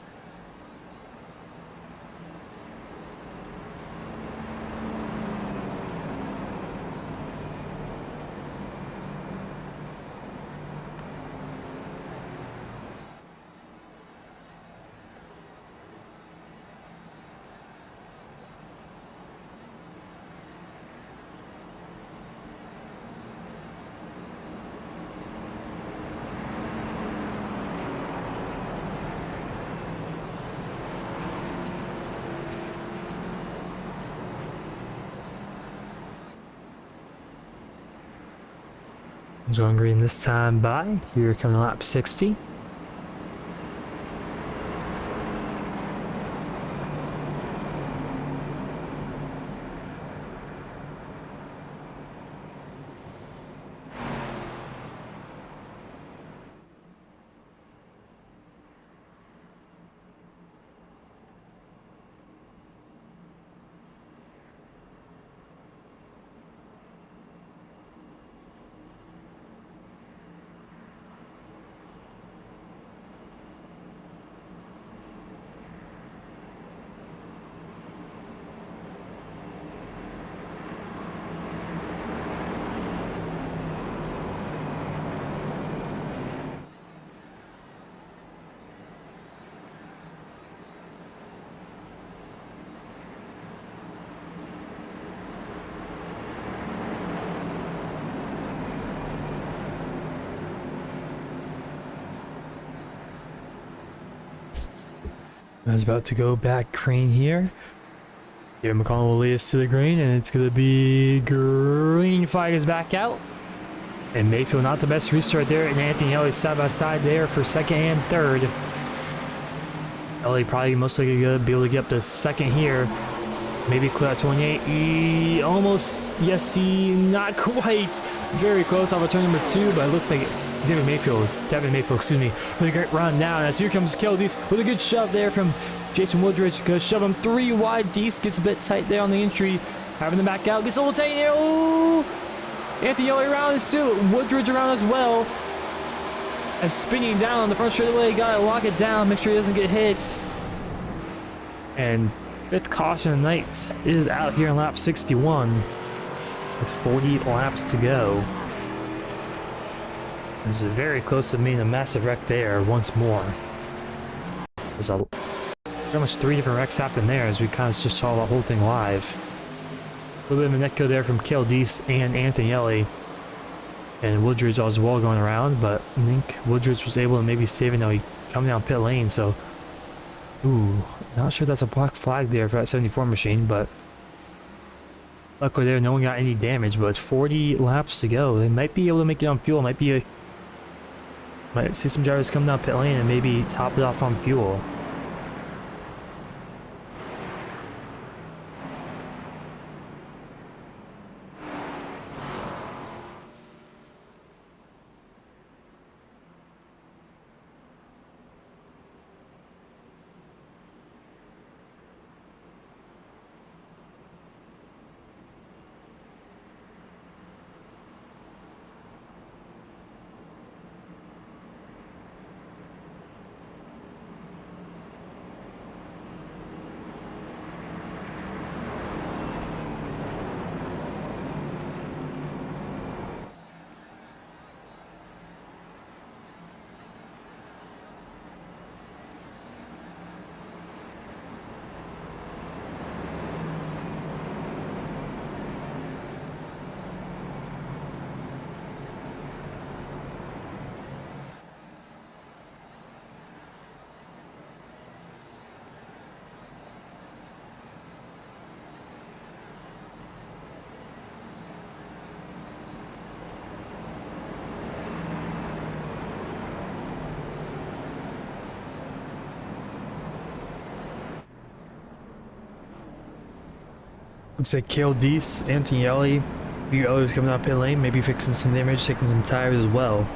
Speaker 1: Going green this time by. Here coming lap 60. I was about to go back green here. Here McConnell will lead us to the green, and it's going to be green flag is back out. And Mayfield not the best restart there, and Anthony Elliott side by side there for second and third. Elliott probably most likely going to be able to get up to second here. Maybe clear out 28. Almost, yes, not quite. Very close off of turn number 2, but it looks like Devin Mayfield, excuse me, with a great run down. As here comes Keldis with a good shove there from Jason Woodridge. Gonna shove him 3 wide. Deese gets a bit tight there on the entry. Having to back out. Gets a little tight there. Oh! Anthony Elliott around is too. Woodridge around as well. And spinning down on the front straightaway. Gotta lock it down. Make sure he doesn't get hit. And 5th caution of the night is out here in lap 61. With 40 laps to go. This is very close to being a massive wreck there once more. There's pretty much 3 different wrecks happened there as we kind of just saw the whole thing live. A little bit of a netco there from Cale Deese and Anthony Ellie. And Woodridge as well going around, but I think Woodridge was able to maybe save it now. He coming down pit lane, so... Ooh, not sure that's a black flag there for that 74 machine, but... Luckily there, no one got any damage, but 40 laps to go. They might be able to make it on fuel, might see some drivers come down pit lane and maybe top it off on fuel. Looks like Cale Deese, Anthony Ellie, few others coming out pit lane, maybe fixing some damage, taking some tires as well.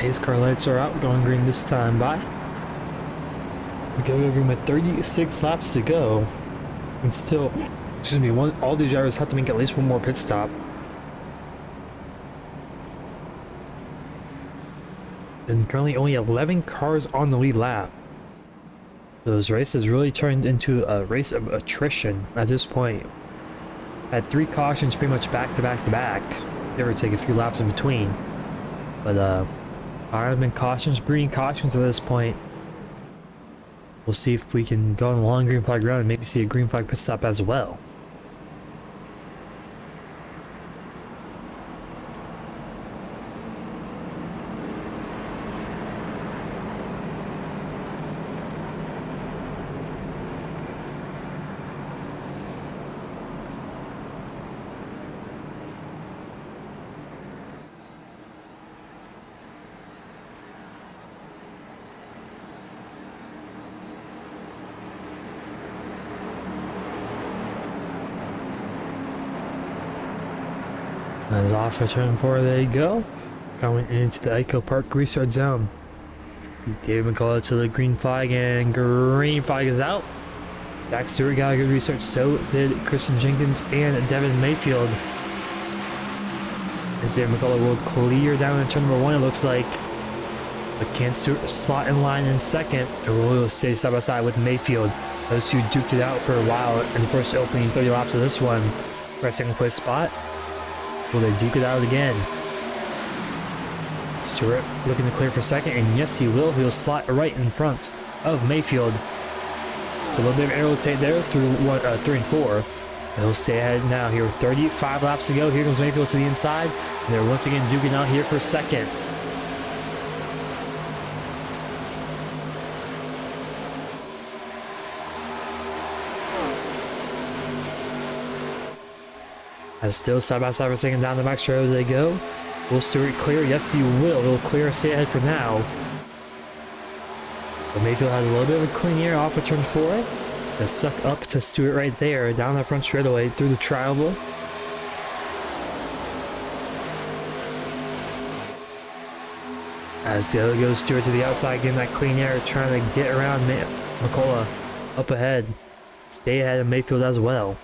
Speaker 1: pace car lights are out, going green this time by. We go green with 36 laps to go. And still, excuse me, all these drivers have to make at least one more pit stop. And currently only 11 cars on the lead lap. So this race has really turned into a race of attrition at this point. Had 3 cautions pretty much back to back to back. Give or take a few laps in between. But I've been cautions, breeding cautions at this point. We'll see if we can go on a long green flag run and maybe see a green flag pit stop as well. As off for turn 4, there you go. Going into the ARCA Park restart zone. David McCullough to the green flag, and green flag is out. Zach Stewart got a good restart, so did Christian Jenkins and Devin Mayfield. As David McCullough will clear down in turn number 1, it looks like. But can Stewart slot in line in second, and will stay side by side with Mayfield. Those two duked it out for a while in the first opening 30 laps of this one for a second place spot. Will they duke it out again? Stewart looking to clear for second, and yes, he will. He'll slot right in front of Mayfield. It's a little bit of air rotate there through 3 and 4. He'll stay ahead now here with 35 laps to go. Here comes Mayfield to the inside, and they're once again duking out here for second. As still side by side for second down the back straight as they go. Will Stewart clear? Yes, he will. He'll clear, stay ahead for now. But Mayfield has a little bit of a clean air off of turn 4. They suck up to Stewart right there, down that front straightaway through the triangle. As the other goes Stewart to the outside, getting that clean air, trying to get around McCullough up ahead. Stay ahead of Mayfield as well.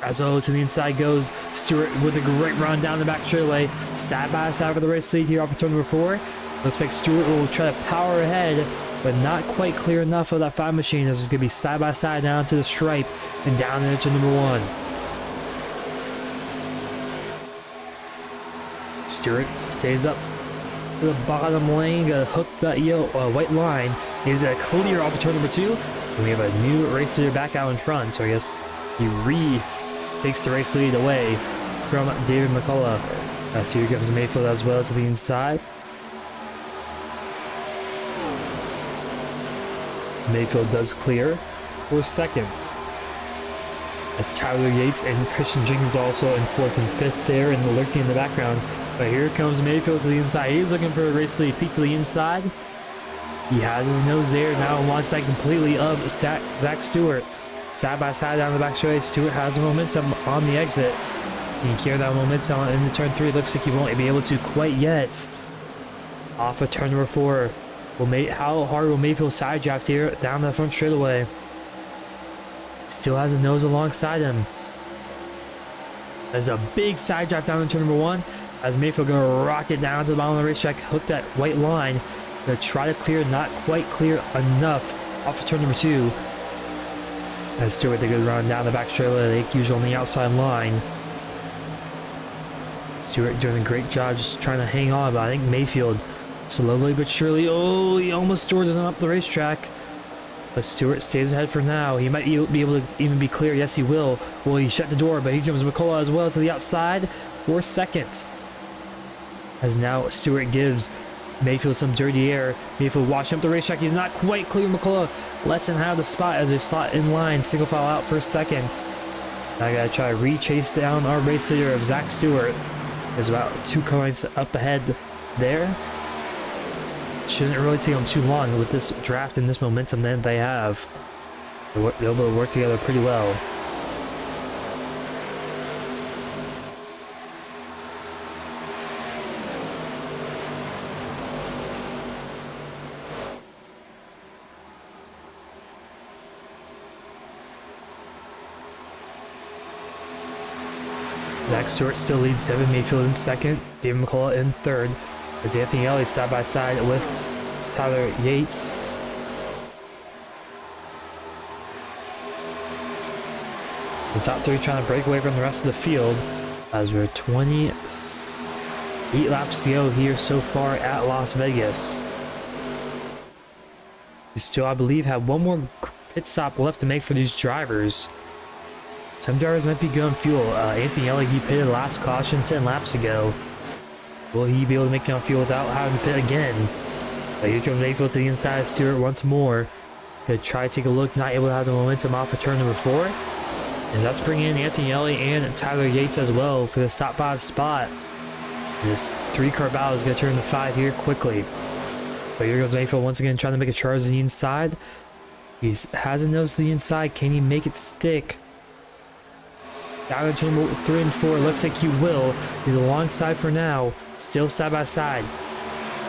Speaker 1: As to the inside goes Stewart with a great run down the back straightaway, side by side for the race lead here off of turn number 4. Looks like Stewart will try to power ahead, but not quite clear enough of that 5 machine. This is going to be side by side down to the stripe and down into number 1. Stewart stays up to the bottom lane, gonna hook that white line. He's a clear off of turn number 2, and we have a new race leader back out in front. So I guess he takes the race lead away from David McCullough. So here comes Mayfield as well to the inside. So Mayfield does clear for seconds. As Tyler Yates and Christian Jenkins also in 4th and 5th there and lurking in the background. But here comes Mayfield to the inside. He's looking for a race lead. Peek to the inside. He has his nose there. Now alongside completely of Zach Stewart. Side by side down the back straight. Stewart has momentum on the exit. He can carry that momentum into turn 3. Looks like he won't be able to quite yet. Off of turn number 4. How hard will Mayfield side draft here down the front straightaway? Still has his nose alongside him. There's a big side draft down in turn number 1. As Mayfield gonna rock it down to the bottom of the racetrack, hook that white line. Gonna try to clear, not quite clear enough off of turn number 2. As Stewart, they good run down the back straightaway, like usual on the outside line. Stewart doing a great job just trying to hang on, but I think Mayfield slowly but surely, oh, he almost Stewart's up the racetrack. But Stewart stays ahead for now. He might be able to even be clear. Yes, he will. Well, he shut the door, but here comes McCullough as well to the outside for second. As now Stewart gives Mayfield some dirty air. Mayfield watching up the racetrack. He's not quite clear. McCullough lets him have the spot as they slot in line. Single file out for second. Now I gotta try to re-chase down our race leader of Zach Stewart. There's about 2 points up ahead there. Shouldn't really take them too long with this draft and this momentum that they have. They're able to work together pretty well. Zach Stewart still leads Devin Mayfield in second, David McCullough in third, as Anthony Ellie side by side with Tyler Yates. The top three trying to break away from the rest of the field as we're 28 laps to go here so far at Las Vegas. We still, I believe, have one more pit stop left to make for these drivers. Some drivers might be good on fuel. Anthony Ellie, he pitted last caution 10 laps ago. Will he be able to make it on fuel without having to pit again? Here comes Mayfield to the inside of Stewart once more. Gonna try to take a look, not able to have the momentum off of turn number 4. As that's bringing in Anthony Ellie and Tyler Yates as well for this top 5 spot. This 3-car battle is going to turn to 5 here quickly. But here goes Mayfield once again trying to make a charge to the inside. He hasn't noticed the inside. Can he make it stick? Down to turn 3 and 4. Looks like he will. He's alongside for now. Still side by side.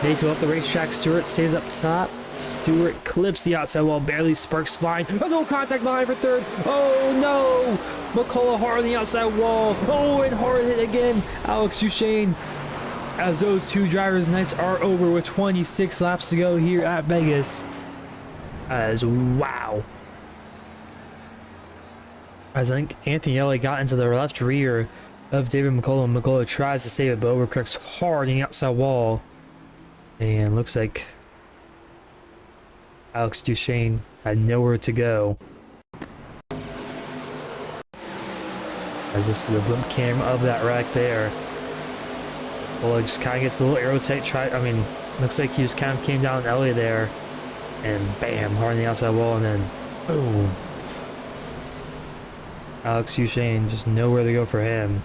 Speaker 1: Mayfield up the racetrack. Stewart stays up top. Stewart clips the outside wall, barely, sparks flying. Oh, no contact line for third. Oh no! McCullough hard on the outside wall. Oh, and hard hit again. Alex Duchesne. As those two drivers' nights are over with 26 laps to go here at Vegas. As wow. As I think Anthony Ellie got into the left rear of David McCullough. McCullough tries to save it, but overcorrects hard on the outside wall. And looks like Alex Duchesne had nowhere to go. As this is a blimp cam of that wreck there. Well, it just kind of gets a little aero tight. Looks like he just kind of came down Ellie there. And bam, hard on the outside wall, and then boom. Alex Duchesne, just nowhere to go for him.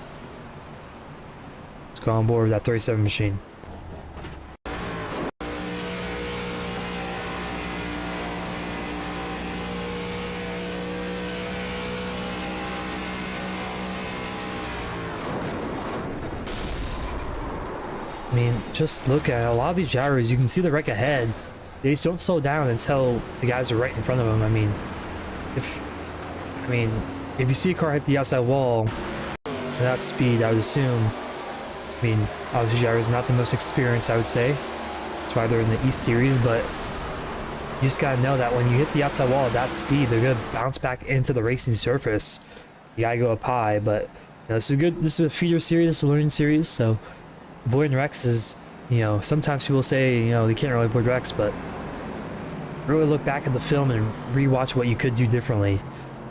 Speaker 1: Let's go on board with that 37 machine. I mean, just look at a lot of these drivers. You can see the wreck ahead. They just don't slow down until the guys are right in front of them. If you see a car hit the outside wall at that speed, I would assume. Obviously, drivers not the most experienced, I would say. That's why they're in the East Series, but you just gotta know that when you hit the outside wall at that speed, they're gonna bounce back into the racing surface. You gotta go up high, but this is good. This is a feeder series, this is a learning series, so avoiding wrecks is, sometimes people say, they can't really avoid wrecks, but really look back at the film and rewatch what you could do differently.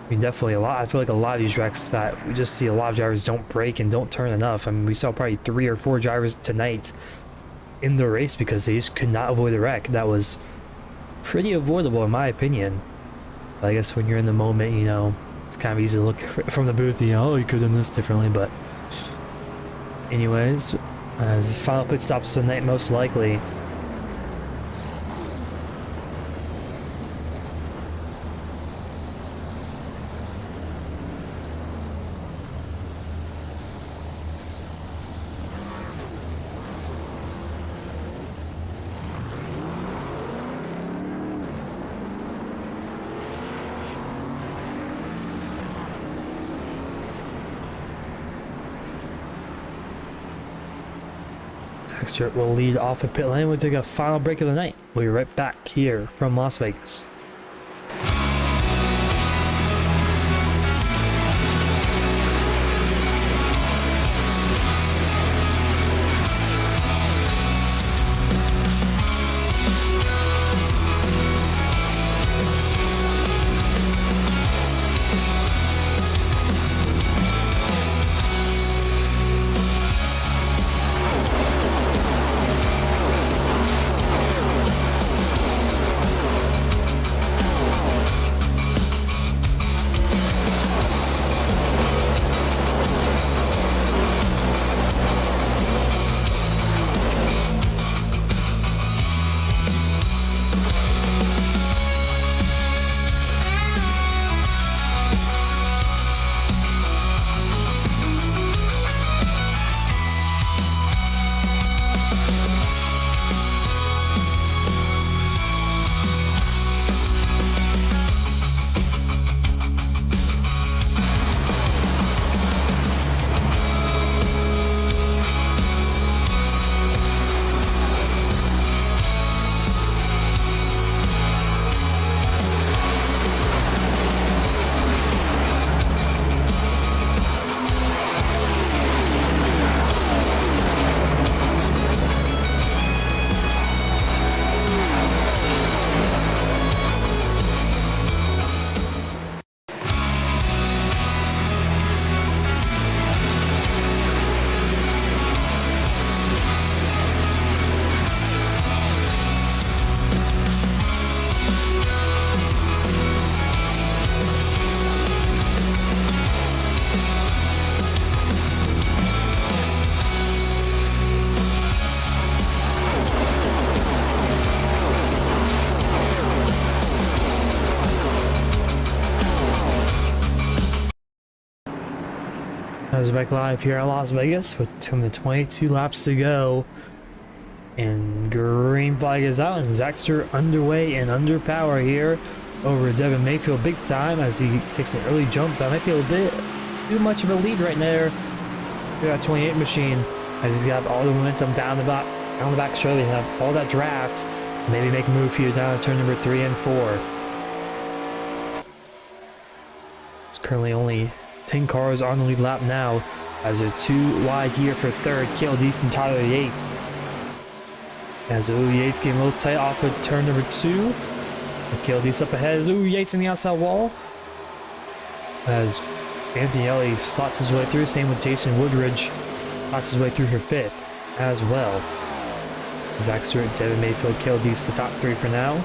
Speaker 1: Definitely I feel like a lot of these wrecks that we just see, a lot of drivers don't brake and don't turn enough. We saw probably 3 or 4 drivers tonight in the race because they just could not avoid a wreck. That was pretty avoidable in my opinion. But I guess when you're in the moment, it's kind of easy to look from the booth, oh, you could have done this differently, but anyways, as final pit stops tonight, most likely. Stewart will lead off at pit lane. We'll take a final break of the night. We'll be right back here from Las Vegas. Cars back live here at Las Vegas with 22 laps to go. And green flag is out, and Zaxter underway and under power here over Devin Mayfield big time as he takes an early jump. That might be a bit too much of a lead right there. We got 28 machine as he's got all the momentum down the back straight. They have all that draft. Maybe make a move here down to turn number 3 and 4. It's currently only 10 cars on the lead lap now as they're 2 wide here for third. Kale Deese and Tyler Yates. As Yates getting a little tight off of turn number 2. Kale Deese up ahead as Yates in the outside wall. As Anthony Ellie slots his way through. Same with Jason Woodridge. Slots his way through for 5th as well. Zach Stewart, Devin Mayfield, Kale Deese the top 3 for now.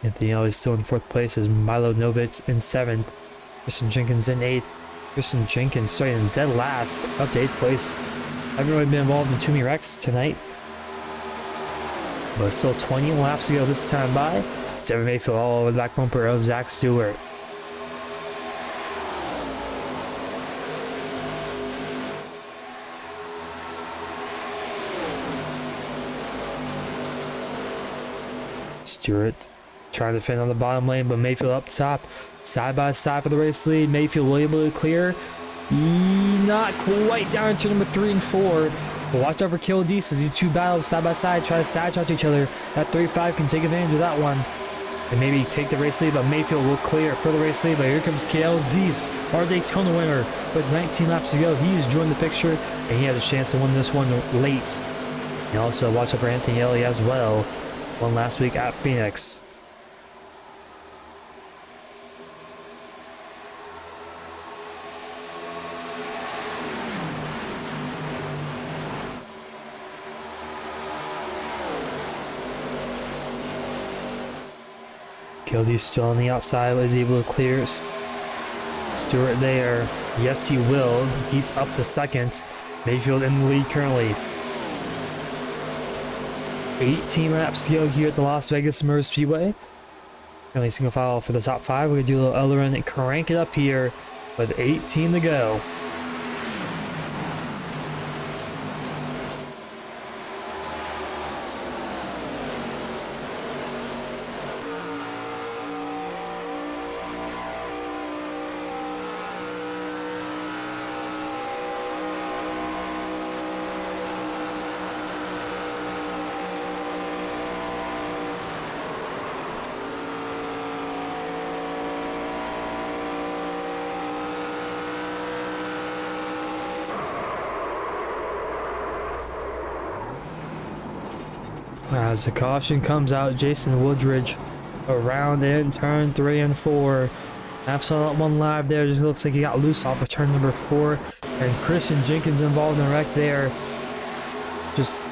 Speaker 1: Anthony Ellie still in 4th place as Milo Novitz in 7th. Kristen Jenkins in 8th. Kristen Jenkins starting in dead last, up to 8th place. Haven't really been involved in too many wrecks tonight. But still 20 laps to go this time by. It's Devin Mayfield all over the back bumper of Zach Stewart. Stewart trying to defend on the bottom lane, but Mayfield up top, side by side for the race lead. Mayfield will be able to clear. Not quite down to number 3 and 4. But watch out for Kale Deese as these two battle side by side, try to sidetrack each other. That 3-5 can take advantage of that one. And maybe take the race lead, but Mayfield will clear for the race lead. But here comes Kale Deese, our Daytona winner. With 19 laps to go, he's joined the picture, and he has a chance to win this one late. And also watch out for Anthony Ellie as well. Won last week at Phoenix. Kildee's still on the outside, but is able to clear Stewart there. Yes, he will. Deese up the second. Mayfield in the lead currently. 18 laps to go here at the Las Vegas Motor Speedway. Only single file for the top 5. We're going to do a little aileron and crank it up here with 18 to go. As the caution comes out, Jason Woodridge around in turn 3 and 4. I've saw that one live there. Just looks like he got loose off of turn number 4. And Christian Jenkins involved in the wreck there. Just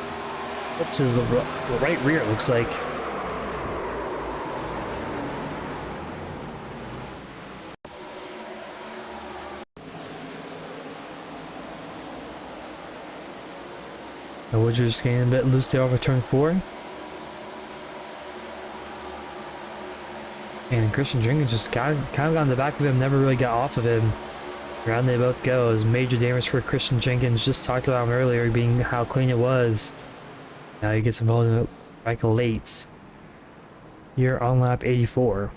Speaker 1: up to his right rear, it looks like. And Woodridge just getting a bit loose there off of turn 4. And Christian Jenkins just kind of got on the back of him, never really got off of him. Around they both go. It was major damage for Christian Jenkins. Just talked about him earlier, being how clean it was. Now he gets involved in a wreck late. Here on lap 84.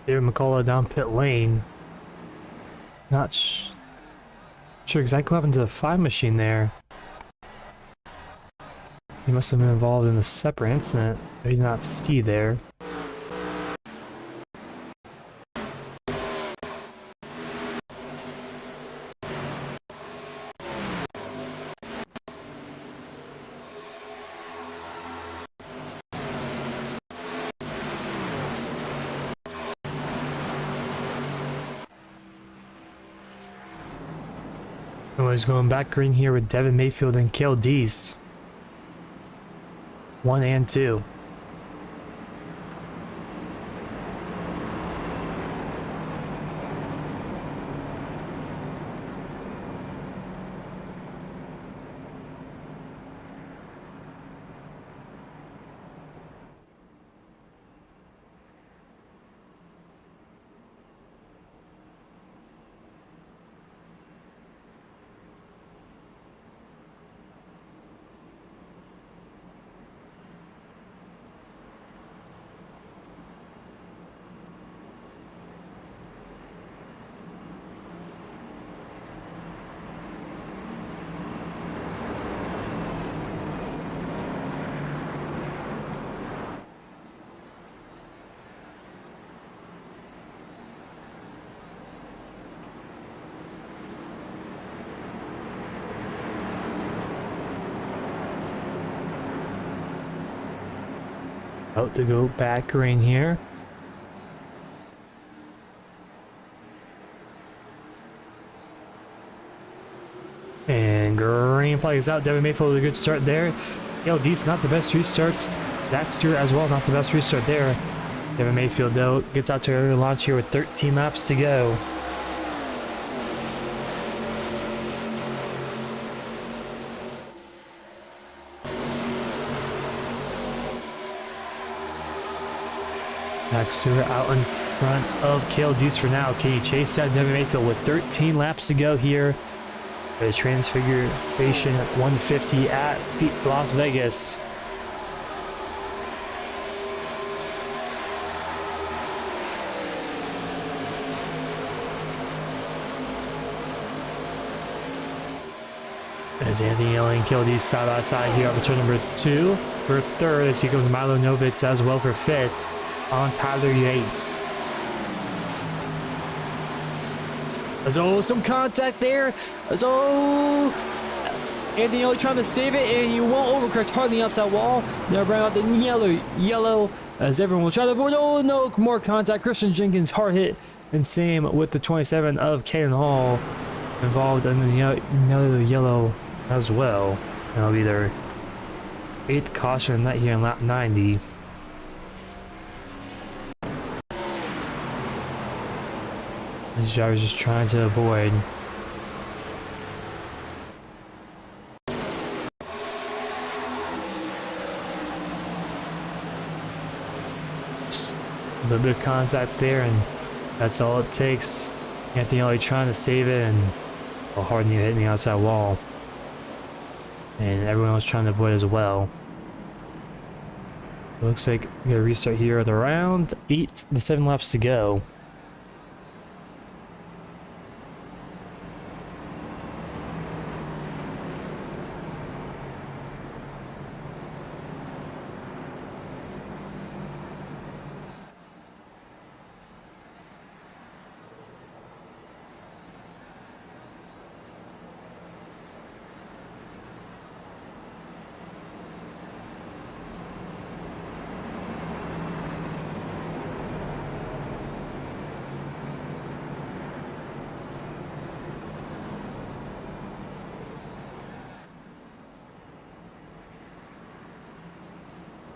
Speaker 1: David McCullough down pit lane. Not sure exactly what happened to the 5 machine there. He must have been involved in a separate incident I did not see there. Nobody's going back green here with Devin Mayfield and Kale Deese. 1 and 2. Out to go back green here. And green flag is out. Devin Mayfield with a good start there. Kale Deese, not the best restart. That Stewart as well, not the best restart there. Devin Mayfield though gets out to early launch here with 13 laps to go. Max Stewart out in front of Kale Deese for now. Can he chase that Devin Mayfield with 13 laps to go here? The Transfiguration 150 at Las Vegas. As Anthony Yelling and Kale Deese side by side here on turn number 2 for 3rd, as he goes Milo Novitz as well for 5th on Tyler Yates. So some contact there. So Anthony Yelling trying to save it, and you won't overcorrect hard on the outside wall. Now bring out the yellow as everyone will try to avoid. Oh no, more contact. Christian Jenkins hard hit, and same with the 27 of Caden Hall involved in the yellow as well. That'll be their 8th caution that here in lap 90. This driver's just trying to avoid. Just a little bit of contact there, and that's all it takes. Anthony Ellie trying to save it, and a hard knee hitting the outside wall. And everyone else trying to avoid as well. It looks like we got a restart here at around 7 laps to go.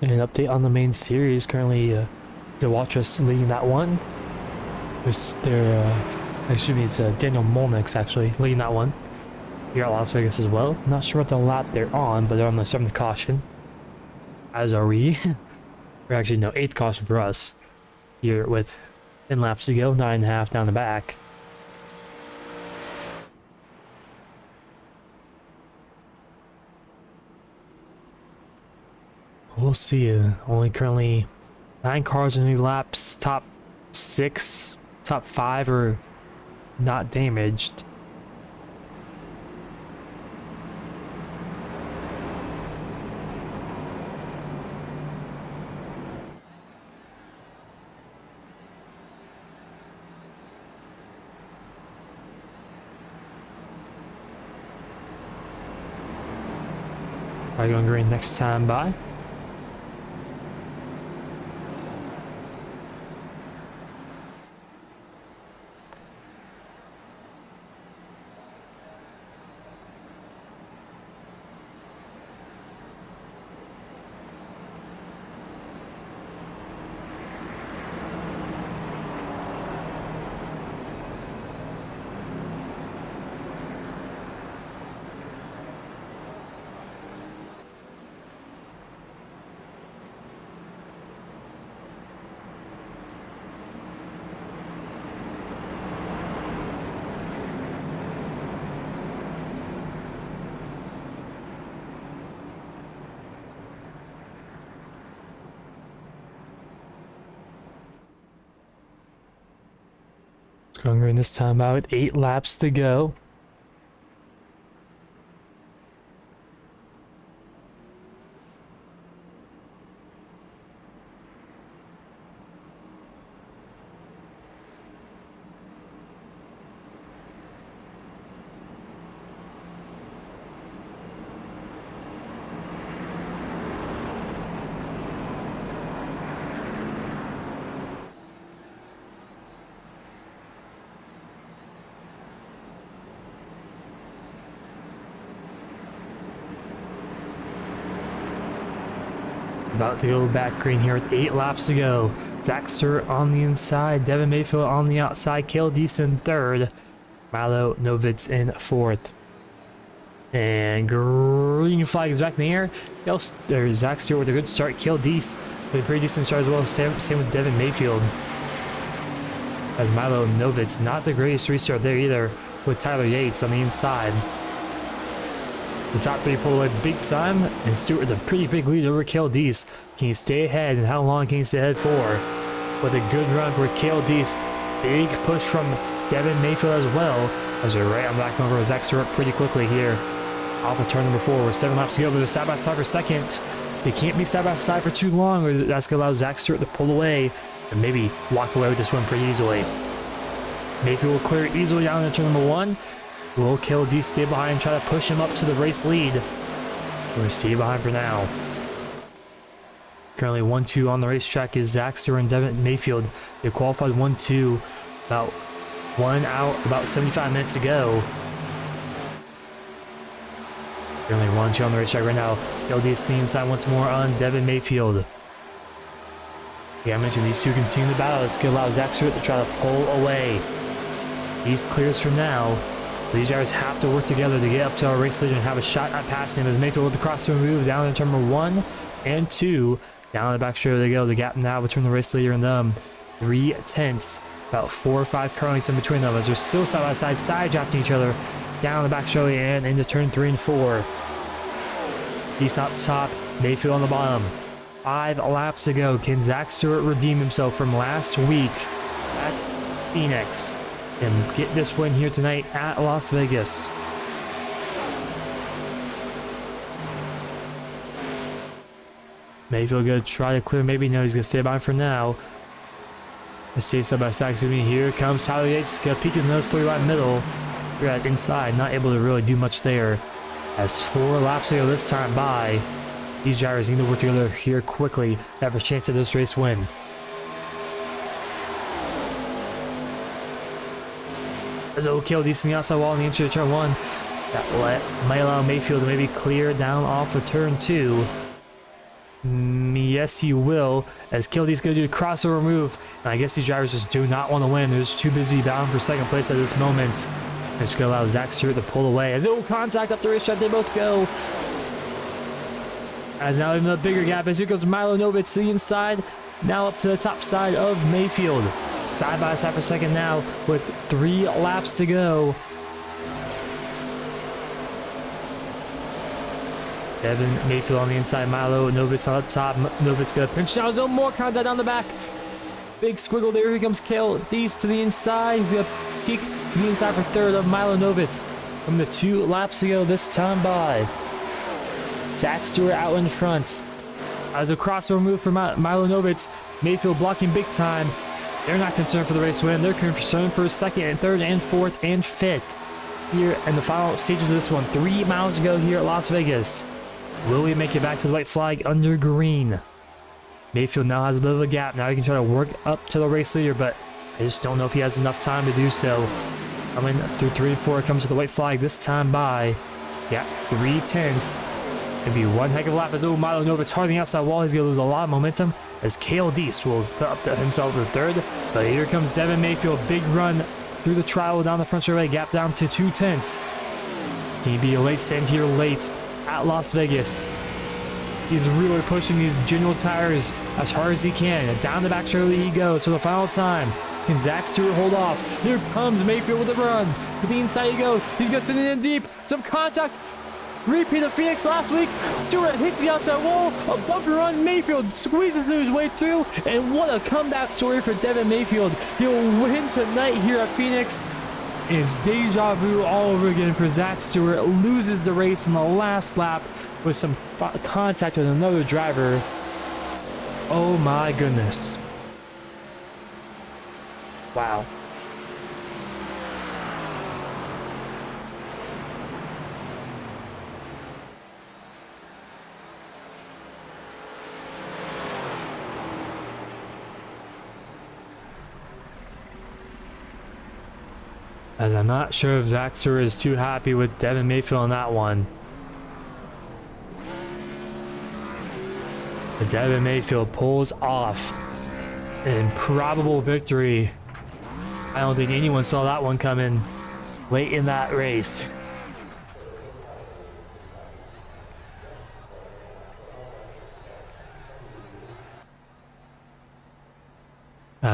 Speaker 1: And an update on the main series. Currently, DeWatras leading that one. It's Daniel Molnick's actually leading that one here at Las Vegas as well. Not sure what the lap they're on, but they're on the 7th caution. As are we. We're actually, no, 8th caution for us here with 10 laps to go, 9.5 down the back. We'll see. Only currently 9 cars in new laps. Top 6, top 5 are not damaged. Probably going green next time by. Going green this time out. 8 laps to go. About to go back green here with 8 laps to go. Zach Stewart on the inside, Devin Mayfield on the outside, Cale Deese in third, Milo Novitz in 4th. And green flag is back in the air. There's Zach Stewart with a good start. Cale Deese with a pretty decent start as well. Same with Devin Mayfield. As Milo Novitz, not the greatest restart there either, with Tyler Yates on the inside. The top 3 pull away big time, and Stewart with a pretty big lead over Cale Deese. Can he stay ahead, and how long can he stay ahead for? With a good run for Cale Deese. Big push from Devin Mayfield as well, as they're right on back over Zach Stewart pretty quickly here. Off of turn number 4, with 7 laps to go, but they're side by side for second. They can't be side by side for too long, or that's going to allow Zach Stewart to pull away, and maybe walk away with this one pretty easily. Mayfield will clear easily down into turn number 1. Will Cale Deese stay behind and try to push him up to the race lead? Or stay behind for now. Currently 1-2 on the racetrack is Zach Stewart and Devin Mayfield. They qualified 1-2 about 1 hour, about 75 minutes ago. Currently 1-2 on the racetrack right now. Cale Deese the inside once more on Devin Mayfield. Yeah, I mentioned these two continue the battle. It's going to allow Zach Stewart to try to pull away. Deese clears from now. These drivers have to work together to get up to our race leader and have a shot at passing him as Mayfield with the crossover move down in turn number 1 and 2. Down the back straight they go. The gap now between the race leader and them, 3/10. About 4 or 5 car lengths in between them as they're still side by side, side drafting each other down the back straight and into turn 3 and 4. Deese up top, Mayfield on the bottom. 5 laps to go. Can Zach Stewart redeem himself from last week at Phoenix and get this win here tonight at Las Vegas? Mayfield gonna try to clear, maybe no, he's gonna stay behind for now. Let's stay side by side. Excuse me. Here comes Tyler Yates, gonna peek his nose through right middle. We're at inside, not able to really do much there. As 4 laps to go this time by, these drivers need to work together here quickly to have a chance at this race win. As Cale Deese on the outside wall on the entry to turn 1. That might allow Mayfield to maybe clear down off of turn 2. Yes, he will. As Cale Deese going to do the crossover move. And I guess these drivers just do not want to win. They're just too busy bound for second place at this moment. It's going to allow Zach Stewart to pull away. As no contact up the racetrack, they both go. As now even a bigger gap. As here goes Milo Novitz to the inside. Now up to the top side of Mayfield. Side by side for second now with 3 laps to go. Devin Mayfield on the inside, Milo Novitz on the top. Novitz gonna pinch down, no more contact on the back. Big squiggle there. Here comes Kale Deese to the inside. He's going to peek to the inside for third of Milanovitz. From the 2 laps ago this time by. Zach Stewart out in front. As a crossover move for Milanovitz. Mayfield blocking big time. They're not concerned for the race win. They're concerned for second and third and fourth and fifth. Here in the final stages of this one. 3 miles to go here at Las Vegas. Will we make it back to the white flag under green? Mayfield now has a bit of a gap. Now he can try to work up to the race leader, but I just don't know if he has enough time to do so. Coming through 3 and 4, comes to the white flag this time by, yeah, 3/10. It'd be one heck of a lap as Milanovitz hard on the outside wall. He's going to lose a lot of momentum as Kale Deese will put up to himself for third. But here comes Devin Mayfield. Big run through the trial down the front straightaway. Gap down to 2/10. Can he be a late stand here late at Las Vegas? He's really pushing these general tires as hard as he can. And down the back straightaway he goes for the final time. Can Zach Stewart hold off? Here comes Mayfield with a run. To the inside he goes. He's going to send it in deep. Some contact. Repeat of Phoenix last week. Stewart hits the outside wall. A bumper run. Mayfield squeezes his way through. And what a comeback story for Devin Mayfield. He'll win tonight here at Phoenix. It's deja vu all over again for Zach Stewart. Loses the race in the last lap with some contact with another driver. Oh my goodness. Wow. As I'm not sure if Zach Stewart is too happy with Devin Mayfield on that one. But Devin Mayfield pulls off an improbable victory. I don't think anyone saw that one coming late in that race.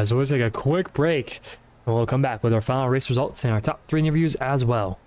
Speaker 1: So we'll take a quick break and we'll come back with our final race results and our top 3 interviews as well.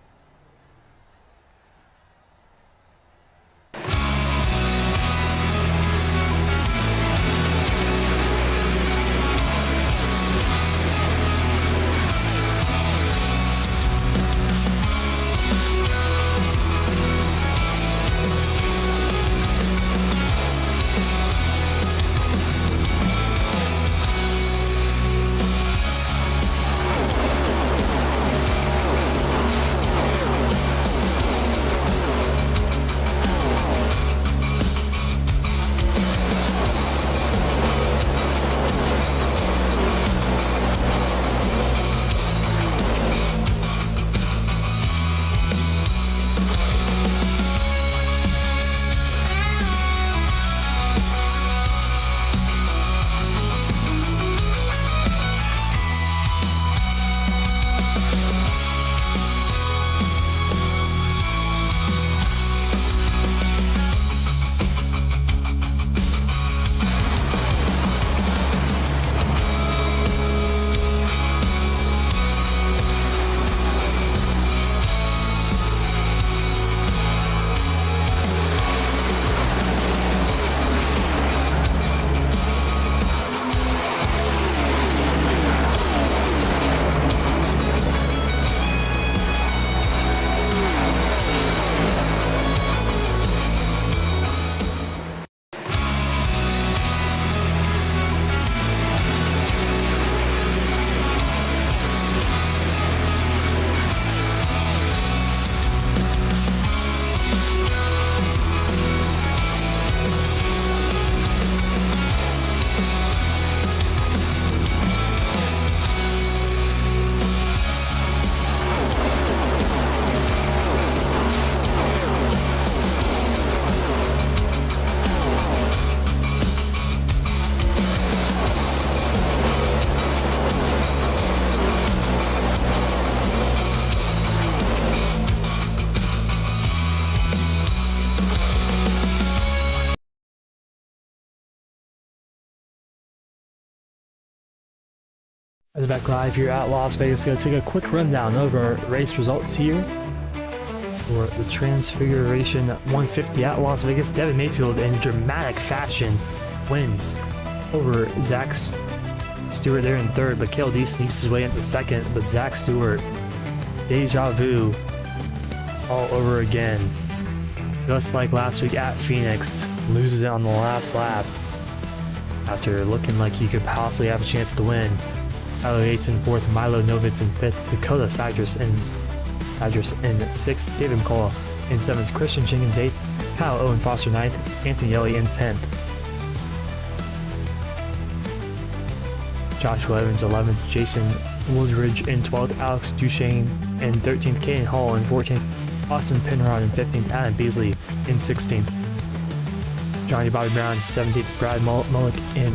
Speaker 1: As back live here at Las Vegas, going to take a quick rundown of our race results here for the Transfiguration 150 at Las Vegas. Devin Mayfield in dramatic fashion wins over Zach Stewart there in third, but KLD sneaks his way into second. But Zach Stewart, deja vu all over again. Just like last week at Phoenix, loses it on the last lap after looking like he could possibly have a chance to win. Tyler Yates in fourth, Milo Novitz in fifth, Dakota Sadris in sixth, David McCullough in seventh, Christian Jenkins eighth, Kyle Owen Foster ninth, Anthony Ellie in 10th. Joshua Evans 11th, Jason Woodridge in 12th, Alex Duchesne in 13th, Caden Hall in 14th, Austin Penrod in 15th, Adam Beasley in 16th, Johnny Bobby Brown 17th, Brad Mullick in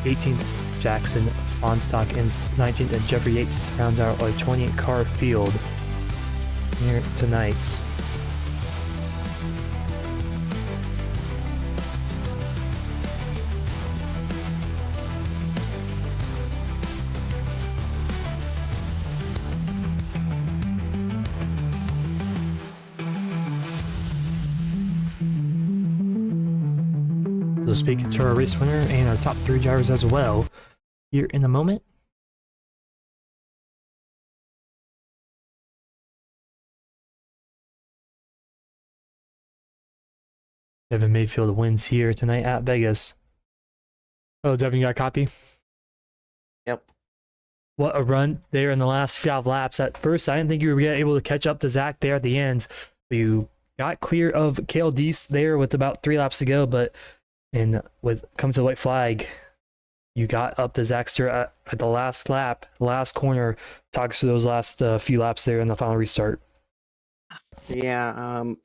Speaker 1: 18th, Jackson Fonstock in 19th, and Jeffrey Yates rounds out a 28-car field here tonight. So speaking to our race winner and our top 3 drivers as well, here in a moment. Devin Mayfield wins here tonight at Vegas. Oh, Devin, you got a copy?
Speaker 2: Yep.
Speaker 1: What a run there in the last 5 laps. At first, I didn't think you were able to catch up to Zach there at the end. You got clear of KLD there with about 3 laps to go, but with come to the white flag, you got up to Zach Stewart at the last lap, last corner. Talk us through those last few laps there in the final restart.
Speaker 2: Yeah,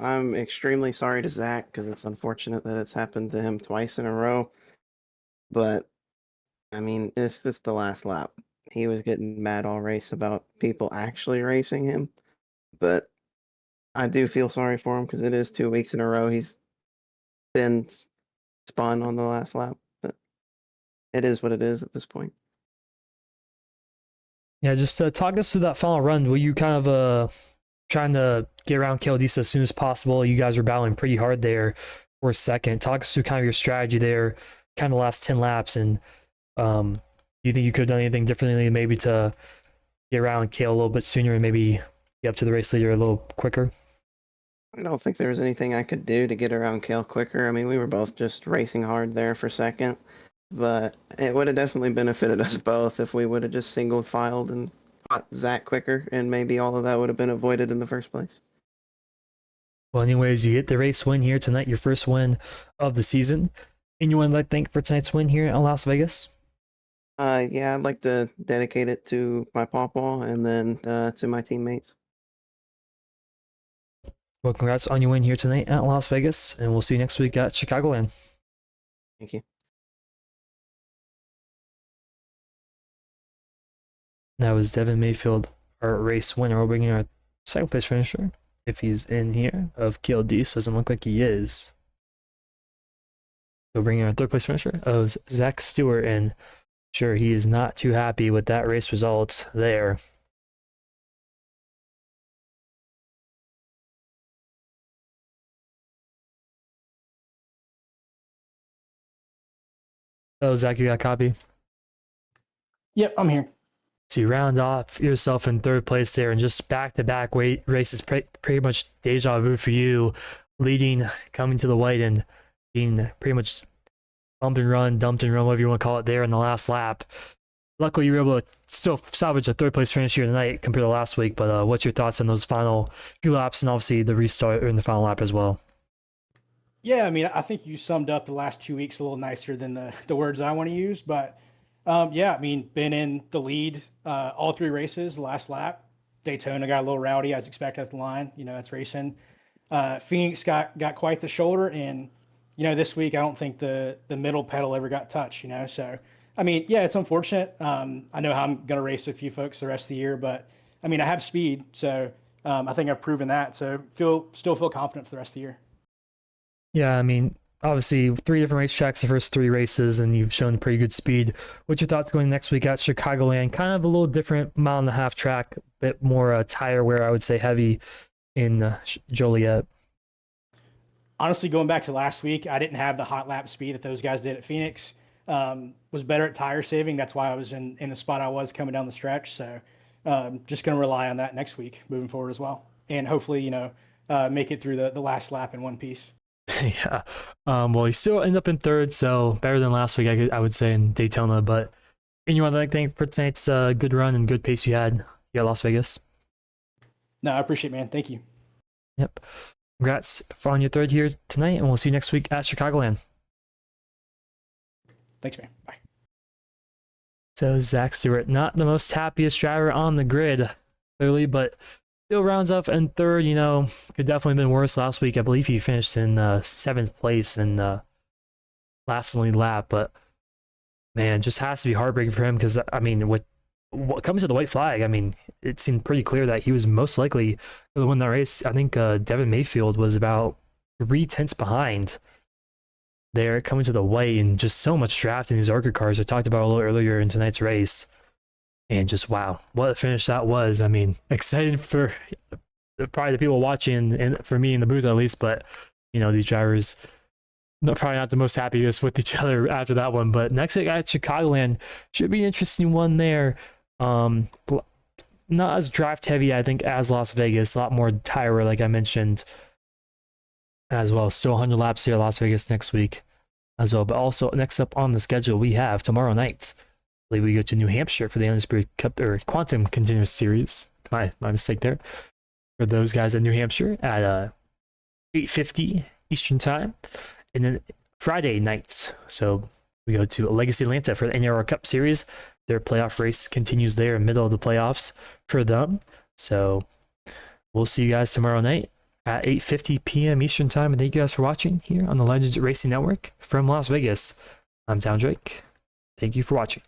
Speaker 2: I'm extremely sorry to Zach because it's unfortunate that it's happened to him twice in a row. But, I mean, it's just the last lap. He was getting mad all race about people actually racing him. But I do feel sorry for him because it is 2 weeks in a row he's been spun on the last lap. But it is what it is at this point.
Speaker 1: Yeah, just talk us through that final run. Were you kind of trying to get around KLD as soon as possible? You guys were battling pretty hard there for a second. Talk us through kind of your strategy there, kind of the last 10 laps, and do you think you could have done anything differently maybe to get around Kale a little bit sooner and maybe get up to the race leader a little quicker?
Speaker 2: I don't think there was anything I could do to get around Kale quicker. I mean, we were both just racing hard there for second, but it would have definitely benefited us both if we would have just single filed and caught Zach quicker, and maybe all of that would have been avoided in the first place.
Speaker 1: Well, anyways, you get the race win here tonight, your first win of the season. Anyone would like to thank for tonight's win here in Las Vegas?
Speaker 2: Yeah, I'd like to dedicate it to my pawpaw and then to my teammates.
Speaker 1: Well, congrats on your win here tonight at Las Vegas, and we'll see you next week at Chicagoland.
Speaker 2: Thank you.
Speaker 1: That was Devin Mayfield, our race winner. We're bringing our second place finisher, if he's in here, of KLD, so it doesn't look like he is. So bringing our third place finisher of Zach Stewart, and sure, he is not too happy with that race result there. Oh, Zach, you got a copy?
Speaker 3: Yep, I'm here.
Speaker 1: So you round off yourself in third place there, and just back-to-back races, pretty much deja vu for you, leading, coming to the white, and being pretty much dumped and run, whatever you want to call it, there in the last lap. Luckily, you were able to still salvage a third place finish here tonight compared to last week, but what's your thoughts on those final few laps and obviously the restart in the final lap as well?
Speaker 3: Yeah, I mean, I think you summed up the last 2 weeks a little nicer than the words I want to use. But yeah, I mean, been in the lead all 3 races, last lap. Daytona got a little rowdy as expected at the line. You know, that's racing. Phoenix got quite the shoulder. And, you know, this week I don't think the middle pedal ever got touched, you know. So, I mean, yeah, it's unfortunate. I know how I'm going to race a few folks the rest of the year. But, I mean, I have speed. So I think I've proven that. So still feel confident for the rest of the year.
Speaker 1: Yeah, I mean, obviously 3 different racetracks the first 3 races, and you've shown pretty good speed. What's your thoughts going next week at Chicagoland? Kind of a little different mile-and-a-half track, a bit more tire wear, I would say, heavy in Joliet.
Speaker 3: Honestly, going back to last week, I didn't have the hot lap speed that those guys did at Phoenix. was better at tire saving. That's why I was in the spot I was coming down the stretch. So just going to rely on that next week moving forward as well. And hopefully, make it through the last lap in one piece.
Speaker 1: Yeah. Well, he still ended up in third, so better than last week, I would say, in Daytona. But anyone like thank for tonight's good run and good pace you had here at Las Vegas.
Speaker 3: No, I appreciate it, man. Thank you.
Speaker 1: Yep. Congrats on your third here tonight, and we'll see you next week at Chicagoland.
Speaker 3: Thanks, man. Bye.
Speaker 1: So Zach Stewart, not the most happiest driver on the grid, clearly, but still rounds up in third. Could definitely have been worse last week. I believe he finished in 7th place in last and lead lap, but man, just has to be heartbreaking for him because, I mean, what comes to the white flag, I mean, it seemed pretty clear that he was most likely to win that race. I think Devin Mayfield was about 3/10 behind there coming to the white, and just so much draft in these ARCA cars. I talked about a little earlier in tonight's race, and just wow, what a finish that was. I mean, exciting for probably the people watching and for me in the booth at least, but these drivers probably not the most happiest with each other after that one. But next week at Chicagoland should be an interesting one there. Not as draft heavy, I think, as Las Vegas. A lot more tire, like I mentioned, as well. Still 100 laps here at Las Vegas next week as well. But also next up on the schedule, we have tomorrow night. I believe we go to New Hampshire for the Undisputed Cup or Quantum Continuous Series. My mistake there. For those guys in New Hampshire at 8:50 Eastern Time. And then Friday nights, so we go to Legacy Atlanta for the NRR Cup Series. Their playoff race continues there in the middle of the playoffs for them. So we'll see you guys tomorrow night at 8:50 p.m. Eastern Time. And thank you guys for watching here on the Legends Racing Network from Las Vegas. I'm Town Drake. Thank you for watching.